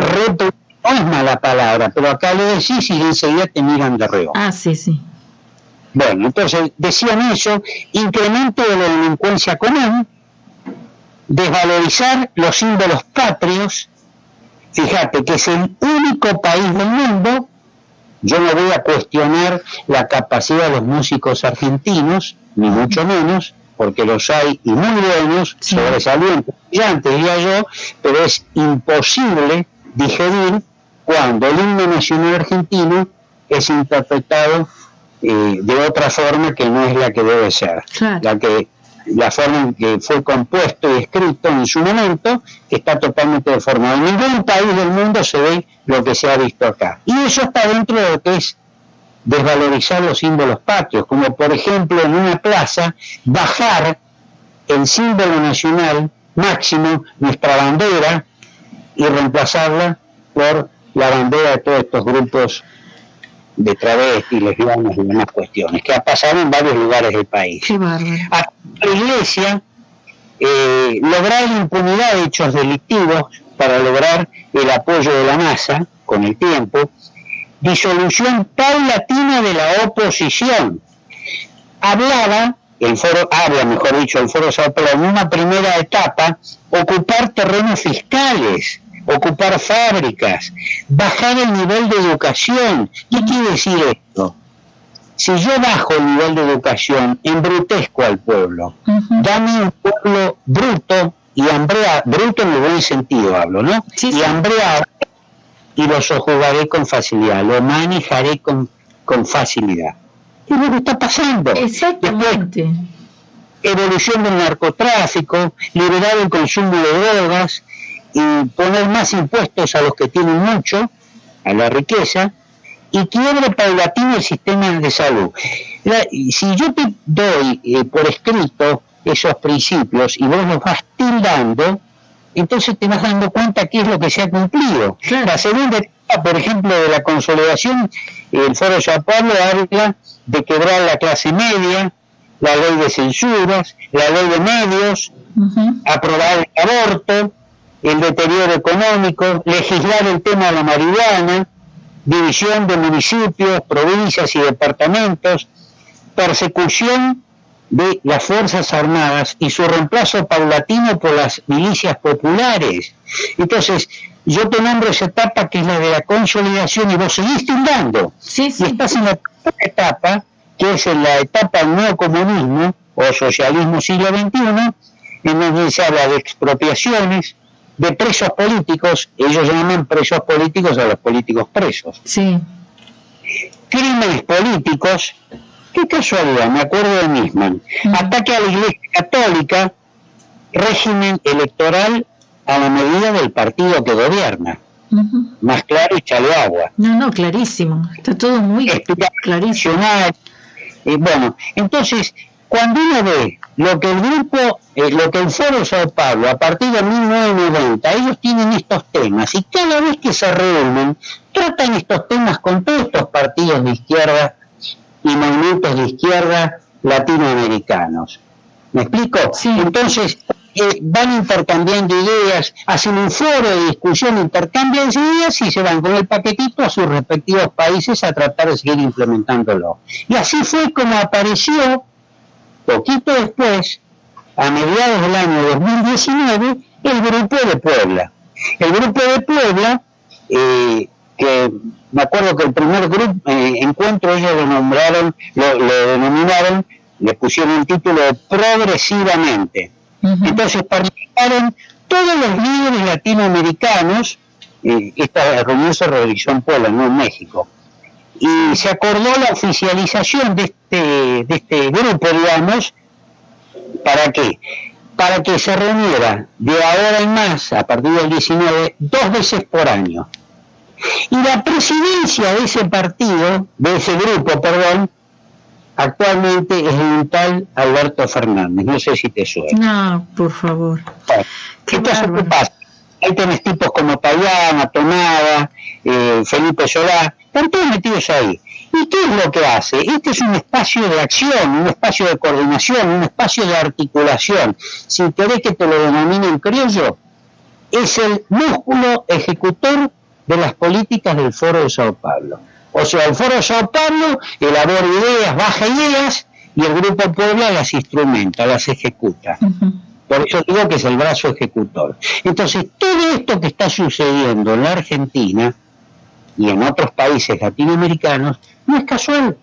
No es mala palabra, pero acá lo decís y enseguida te miran de reojo. Sí. Bueno, entonces decían eso, incremento de la delincuencia común, desvalorizar los símbolos patrios. Fíjate que es el único país del mundo, yo no voy a cuestionar la capacidad de los músicos argentinos, ni mucho menos, porque los hay y muy buenos, sobresalientes, brillantes diría yo, pero es imposible digerir cuando el himno nacional argentino es interpretado de otra forma que no es la que debe ser, la forma en que fue compuesto y escrito en su momento, que está totalmente deformado. En ningún país del mundo se ve lo que se ha visto acá. Y eso está dentro de lo que es desvalorizar los símbolos patrios, como por ejemplo en una plaza, bajar el símbolo nacional máximo, nuestra bandera, y reemplazarla por la bandera de todos estos grupos de travestis, lesbianas y demás cuestiones, que ha pasado en varios lugares del país. Qué bárbaro. A la Iglesia, lograr la impunidad de hechos delictivos para lograr el apoyo de la masa con el tiempo, disolución paulatina de la oposición. El Foro de Sao Paulo, en una primera etapa, ocupar terrenos fiscales, ocupar fábricas, bajar el nivel de educación. ¿Qué quiere decir esto? Si yo bajo el nivel de educación, embrutezco al pueblo. Dame un pueblo bruto y hambreado, bruto en el buen sentido hablo, ¿no? Y hambreado, y lo sojuzgaré con facilidad, lo manejaré con facilidad. Es lo que está pasando. Exactamente. Después, evolución del narcotráfico, liberar el consumo de drogas y poner más impuestos a los que tienen mucho, a la riqueza, y quiebre paulatino el sistema de salud. Si yo te doy por escrito esos principios y vos los vas tildando, entonces te vas dando cuenta qué es lo que se ha cumplido. Claro. La segunda etapa, por ejemplo, de la consolidación, el Foro de Sao Paulo habla de quebrar la clase media, la ley de censuras, la ley de medios, aprobar el aborto, el deterioro económico, legislar el tema de la marihuana, división de municipios, provincias y departamentos, persecución de las Fuerzas Armadas y su reemplazo paulatino por las milicias populares. Entonces, yo te nombro esa etapa que es la de la consolidación y vos seguís tildando. Sí. Y estás en la tercera etapa, que es en la etapa del neocomunismo o socialismo siglo XXI, en donde se habla de expropiaciones, de presos políticos, ellos llaman presos políticos a los políticos presos. Sí. Crímenes políticos, qué casualidad, me acuerdo de Nisman. Ataque a la Iglesia Católica, régimen electoral a la medida del partido que gobierna. Más claro, échale agua. No, clarísimo. Está todo muy clarísimo. Bueno, entonces, cuando uno ve lo que el grupo, lo que el Foro de Sao Paulo, a partir de 1990, ellos tienen estos temas, y cada vez que se reúnen, tratan estos temas con todos estos partidos de izquierda y movimientos de izquierda latinoamericanos. ¿Me explico? Sí. Entonces, van intercambiando ideas, hacen un foro de discusión, intercambian ideas y se van con el paquetito a sus respectivos países a tratar de seguir implementándolo. Y así fue como apareció, poquito después, a mediados del año 2019, el Grupo de Puebla. El Grupo de Puebla, que me acuerdo que el primer encuentro ellos lo denominaron, le pusieron el título de Progresivamente. Entonces participaron todos los líderes latinoamericanos. Esta reunión se realizó en Puebla, no en México, y se acordó la oficialización de este grupo, digamos. ¿Para qué? Para que se reuniera de ahora en más, a partir del 19, 2 veces por año. Y la presidencia de ese partido, de ese grupo, perdón, actualmente es un tal Alberto Fernández. No sé si te suena. No, por favor. Bueno, entonces, ¿qué pasa? Ahí tenés tipos como Payana, Tomada, Felipe Solá, están todos metidos ahí. ¿Y qué es lo que hace? Este es un espacio de acción, un espacio de coordinación, un espacio de articulación. Si querés que te lo denominen criollo, es el músculo ejecutor de las políticas del Foro de Sao Paulo. O sea, el Foro de Sao Paulo elabora ideas, baja ideas, y el Grupo Puebla las instrumenta, las ejecuta. Por eso digo que es el brazo ejecutor. Entonces, todo esto que está sucediendo en la Argentina y en otros países latinoamericanos no es casual.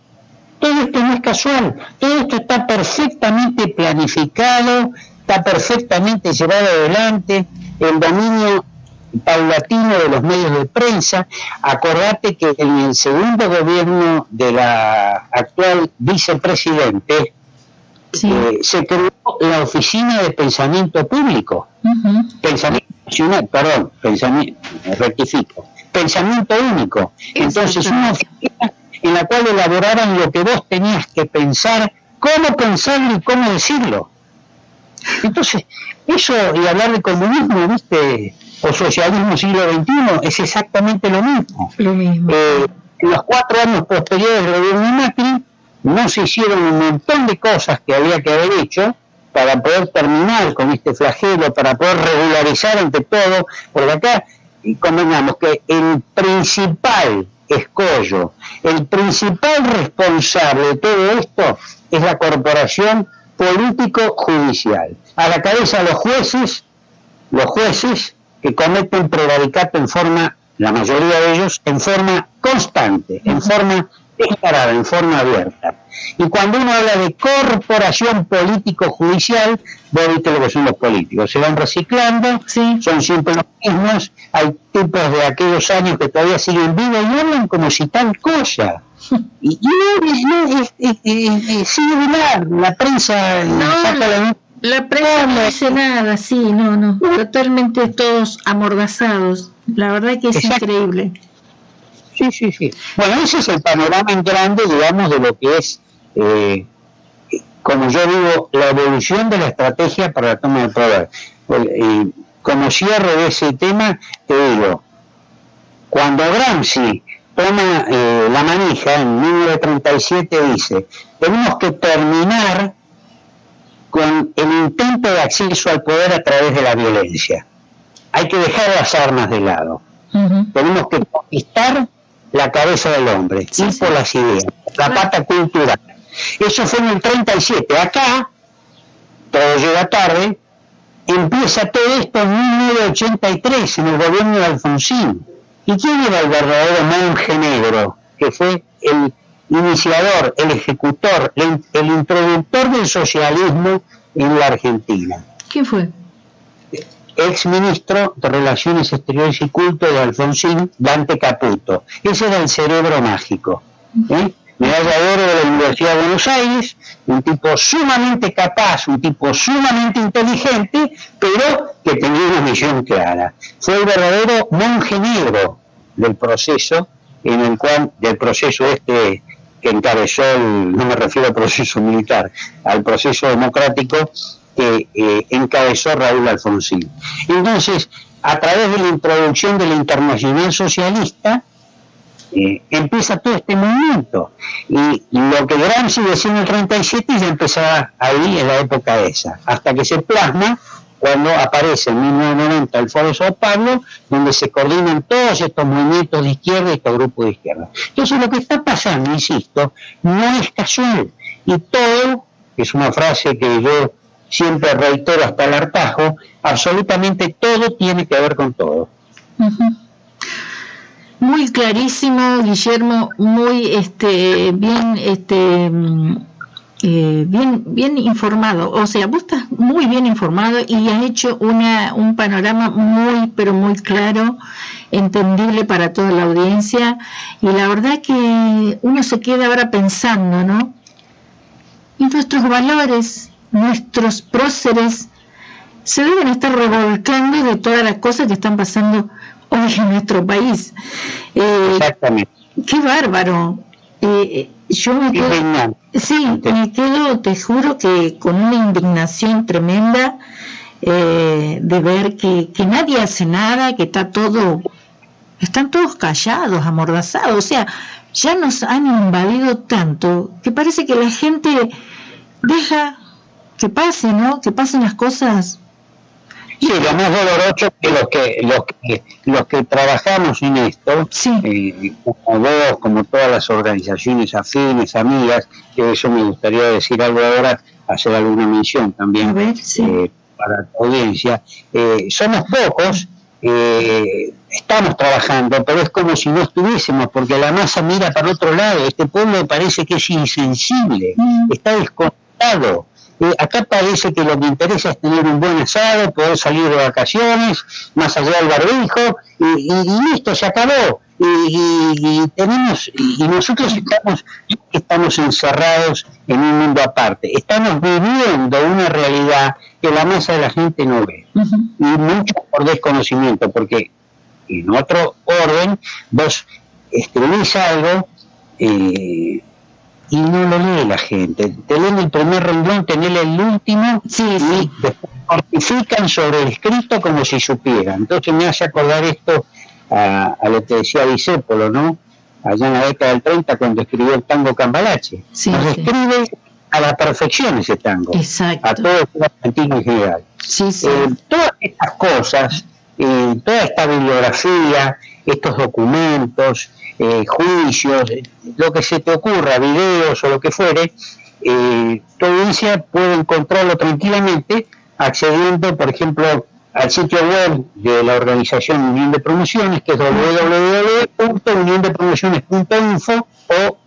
Todo esto no es casual. Todo esto está perfectamente planificado, está perfectamente llevado adelante. El dominio paulatino de los medios de prensa. Acordate que en el segundo gobierno de la actual vicepresidente se creó la Oficina de Pensamiento Público. Pensamiento nacional, perdón, pensamiento único. Entonces, una oficina en la cual elaboraban lo que vos tenías que pensar, cómo pensarlo y cómo decirlo. Entonces, eso, y hablar de comunismo, ¿viste?, o socialismo siglo XXI, es exactamente lo mismo. En los 4 años posteriores del gobierno de Macri no se hicieron un montón de cosas que había que haber hecho para poder terminar con este flagelo, para poder regularizar ante todo, porque acá convengamos que el principal escollo, el principal responsable de todo esto es la corporación político-judicial. A la cabeza los jueces que cometen prevaricato en forma, la mayoría de ellos, en forma constante, en forma descarada, en forma abierta. Y cuando uno habla de corporación político-judicial, vos viste lo que son los políticos, se van reciclando, sí, son siempre los mismos, hay tipos de aquellos años que todavía siguen vivos y hablan como si tal cosa. Y sigue la prensa saca la prensa no dice nada, sí, no, totalmente todos amordazados, la verdad que es increíble. Sí. Bueno, ese es el panorama en grande, digamos, de lo que es, como yo digo, la evolución de la estrategia para la toma del poder. Como cierre de ese tema, te digo, cuando Gramsci toma la manija, en 1937 dice, tenemos que terminar con el intento de acceso al poder a través de la violencia. Hay que dejar las armas de lado. Tenemos que conquistar la cabeza del hombre, ir por las ideas, la pata cultural. Eso fue en el 37. Acá, todo llega tarde, empieza todo esto en 1983, en el gobierno de Alfonsín. ¿Y quién era el verdadero monje negro? Que fue el iniciador, el ejecutor, el introductor del socialismo en la Argentina. ¿Quién fue? Ex ministro de Relaciones Exteriores y Culto de Alfonsín, Dante Caputo. Ese era el cerebro mágico. Medalla de oro de la Universidad de Buenos Aires, un tipo sumamente capaz, un tipo sumamente inteligente, pero que tenía una misión clara. Fue el verdadero monje negro del proceso, del proceso que encabezó, no me refiero al proceso militar, al proceso democrático que encabezó Raúl Alfonsín. Entonces, a través de la introducción de la Internacional Socialista, empieza todo este movimiento. Y lo que Gramsci decía en el 37 ya empezaba ahí en la época esa, hasta que se plasma cuando aparece en 1990 el Foro de Sao Paulo, donde se coordinan todos estos movimientos de izquierda y estos grupos de izquierda. Entonces lo que está pasando, insisto, no es casual. Y todo, que es una frase que yo siempre reitero hasta el hartazgo, absolutamente todo tiene que ver con todo. Muy clarísimo, Guillermo, muy bien informado. O sea, vos estás muy bien informado y has hecho un panorama pero muy claro, entendible para toda la audiencia. Y la verdad que uno se queda ahora pensando, ¿no? Y nuestros valores, nuestros próceres se deben estar revolcando de todas las cosas que están pasando hoy en nuestro país. Exactamente. Qué bárbaro. Yo me quedo, te juro que con una indignación tremenda de ver que nadie hace nada, que están todos callados, amordazados. O sea, ya nos han invadido tanto que parece que la gente deja que pase, ¿no? Que pasen las cosas. Sí, lo más doloroso que los que trabajamos en esto, como vos, como todas las organizaciones afines, amigas, que eso me gustaría decir algo ahora, hacer alguna mención también para tu audiencia. Somos pocos, estamos trabajando, pero es como si no estuviésemos, porque la masa mira para otro lado. Este pueblo parece que es insensible, está desconectado. Acá parece que lo que interesa es tener un buen asado, poder salir de vacaciones, más allá del barbijo, y listo, se acabó. Y nosotros estamos encerrados en un mundo aparte. Estamos viviendo una realidad que la masa de la gente no ve. Y mucho por desconocimiento, porque en otro orden vos escribís algo y no lo lee la gente. Te leen el primer renglón, te leen el último, y después cortifican sobre el escrito como si supieran. Entonces me hace acordar esto a lo que decía Discépolo, ¿no? Allá en la década del 30, cuando escribió el tango Cambalache. Nos escribe a la perfección ese tango. Exacto. A todo el argentino en general. Todas estas cosas, toda esta bibliografía, estos documentos, juicios, lo que se te ocurra, videos o lo que fuere, tu audiencia puede encontrarlo tranquilamente accediendo, por ejemplo, al sitio web de la organización Unión de Promociones, que es www.uniondepromociones.info o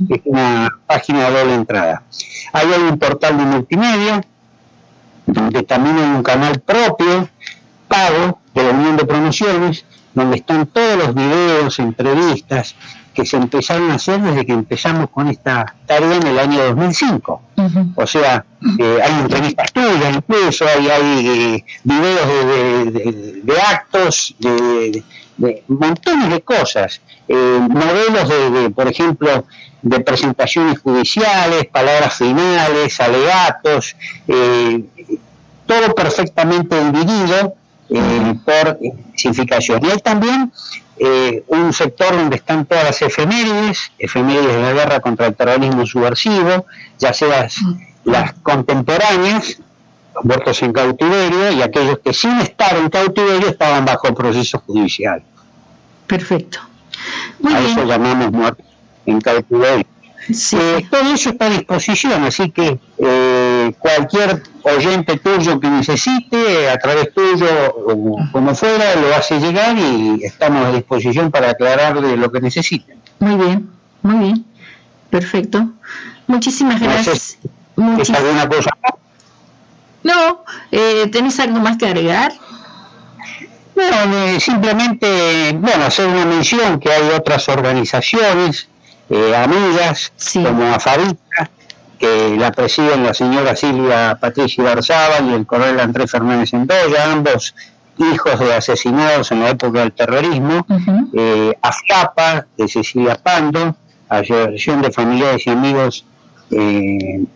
Es una página de doble entrada. Ahí hay un portal de multimedia, donde también hay un canal propio, pago, de la Unión de Promociones, donde están todos los videos, entrevistas que se empezaron a hacer desde que empezamos con esta tarea en el año 2005. O sea, hay entrevistas tuyas, incluso hay videos de actos, de montones de cosas, modelos por ejemplo, de presentaciones judiciales, palabras finales, alegatos, todo perfectamente dividido por significación. Y hay también un sector donde están todas las efemérides de la guerra contra el terrorismo subversivo, ya sea las contemporáneas, los muertos en cautiverio, y aquellos que sin estar en cautiverio estaban bajo proceso judicial. Perfecto. Muy a bien. Eso llamamos muertos en cautiverio. Sí. Todo eso está a disposición, así que cualquier oyente tuyo que necesite, a través tuyo o como fuera, lo hace llegar y estamos a disposición para aclararle lo que necesiten. Muy bien, perfecto. Muchísimas gracias. ¿Es alguna cosa? No, ¿tenés algo más que agregar? Bueno, simplemente, hacer una mención que hay otras organizaciones, amigas, sí, como AFAVITA, que la presiden la señora Silvia Patricia Ibarzábal y el coronel Andrés Fernández Endoya, ambos hijos de asesinados en la época del terrorismo, AFIAPA, de Cecilia Pando, Asociación de Familiares y Amigos de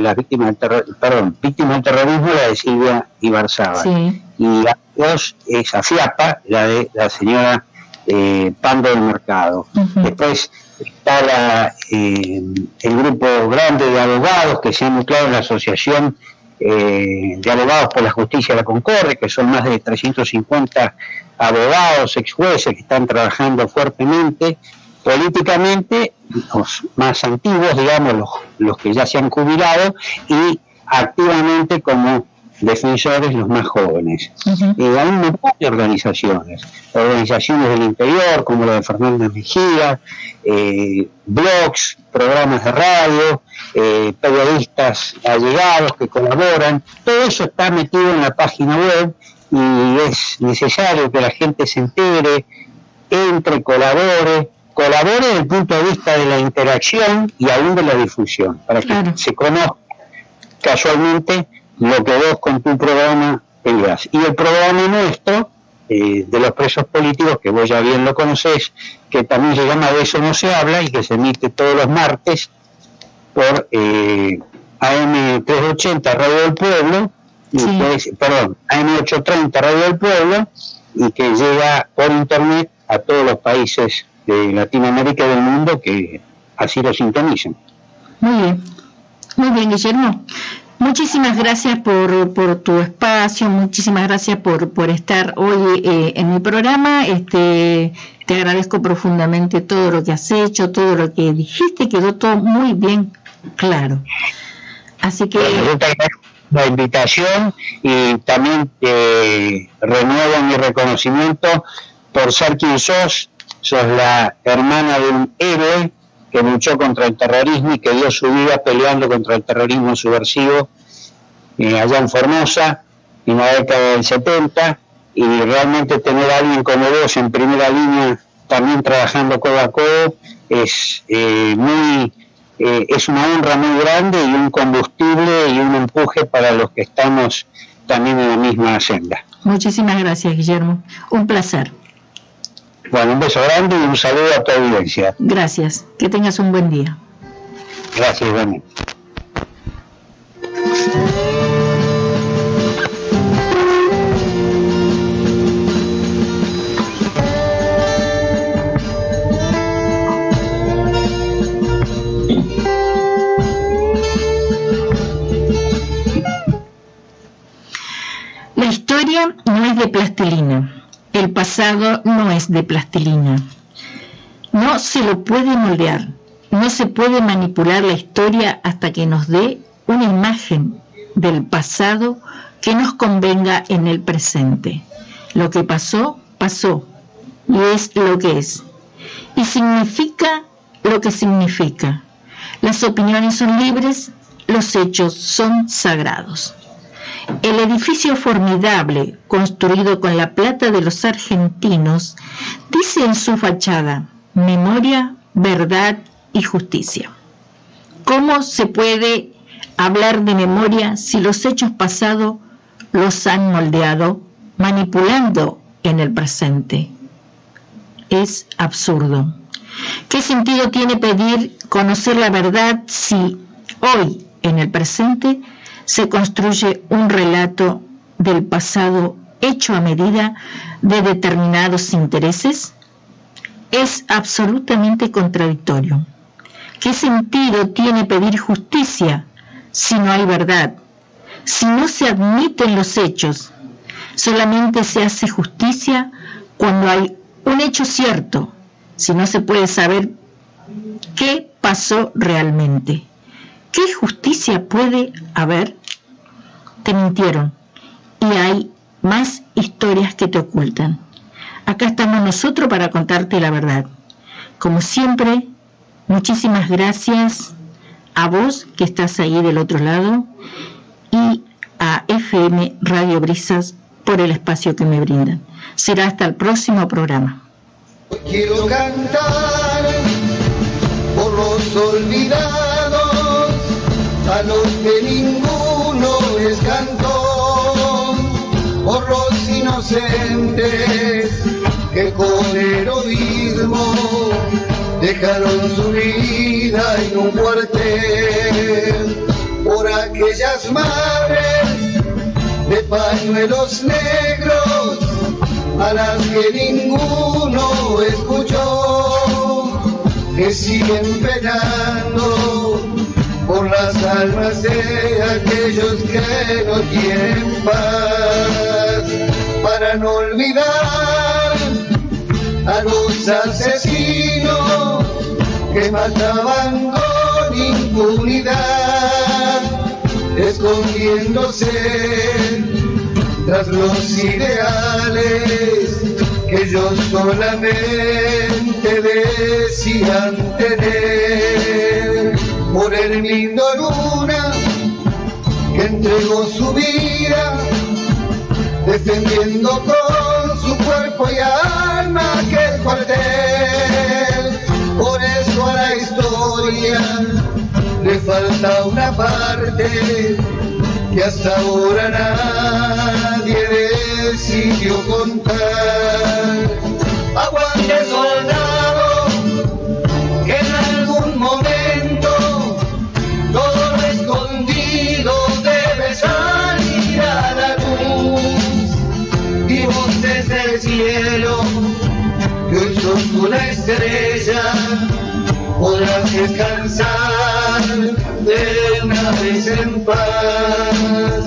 las víctimas del terrorismo, la de Silvia Ibarzábal. Sí. Y la dos es AFIAPA, la de la señora Pando del Mercado. Después está el grupo grande de abogados que se han nucleado en la Asociación de Abogados por la Justicia de la Concordia, que son más de 350 abogados, ex jueces que están trabajando fuertemente políticamente, los más antiguos, digamos, los que ya se han jubilado, y activamente como defensores los más jóvenes. Hay un montón de organizaciones del interior, como la de Fernanda Mejía, blogs, programas de radio, periodistas allegados que colaboran. Todo eso está metido en la página web y es necesario que la gente se entere, entre, colabore desde el punto de vista de la interacción y aún de la difusión, para que se conozca casualmente lo que vos con tu programa peleás. Y el programa nuestro, de los presos políticos, que vos ya bien lo conocés, que también se llama De Eso No Se Habla, y que se emite todos los martes por AM380 Radio del Pueblo, AM830 Radio del Pueblo, y que llega por internet a todos los países de Latinoamérica y del mundo que así lo sintonizan. Muy bien, Guillermo. Muchísimas gracias por tu espacio, muchísimas gracias por estar hoy en mi programa. Te agradezco profundamente todo lo que has hecho, todo lo que dijiste, quedó todo muy bien claro. Así que... la invitación, y también renuevo mi reconocimiento por ser quien sos la hermana de un héroe que luchó contra el terrorismo y que dio su vida peleando contra el terrorismo subversivo allá en Formosa en la década del 70, y realmente tener a alguien como vos en primera línea también trabajando codo a codo es una honra muy grande y un combustible y un empuje para los que estamos también en la misma senda. Muchísimas gracias, Guillermo, un placer. Bueno, un beso grande y un saludo a tu audiencia. Gracias, que tengas un buen día. Gracias, igualmente. La historia no es de plastilina. El pasado no es de plastilina. No se lo puede moldear, no se puede manipular la historia hasta que nos dé una imagen del pasado que nos convenga en el presente. Lo que pasó, pasó, y es lo que es. y significa lo que significa. Las opiniones son libres, los hechos son sagrados. El edificio formidable, construido con la plata de los argentinos, dice en su fachada: memoria, verdad y justicia. ¿Cómo se puede hablar de memoria si los hechos pasados los han moldeado, manipulando en el presente? Es absurdo. ¿Qué sentido tiene pedir conocer la verdad si hoy, en el presente, se construye un relato del pasado hecho a medida de determinados intereses? Es absolutamente contradictorio. ¿Qué sentido tiene pedir justicia si no hay verdad? Si no se admiten los hechos, solamente se hace justicia cuando hay un hecho cierto, si no se puede saber qué pasó realmente. ¿Qué justicia puede haber? Te mintieron y hay más historias que te ocultan. Acá estamos nosotros para contarte la verdad. Como siempre, muchísimas gracias a vos que estás ahí del otro lado y a FM Radio Brisas por el espacio que me brindan. Será hasta el próximo programa. Quiero cantar por los olvidados, a los que ninguno les cantó, por los inocentes que con heroísmo dejaron su vida en un cuartel, por aquellas madres de pañuelos negros a las que ninguno escuchó, que siguen penando por las almas de aquellos que no tienen paz, para no olvidar a los asesinos que mataban con impunidad, escondiéndose tras los ideales que ellos solamente decían tener, por Hermindo Luna que entregó su vida defendiendo con su cuerpo y alma aquel cuartel. Por eso a la historia le falta una parte que hasta ahora nadie decidió contar. Aguante, soldado, que en algún momento todo lo escondido debe salir a la luz, y vos desde el cielo, que hoy sos una estrella, podrás descansar de una vez en paz.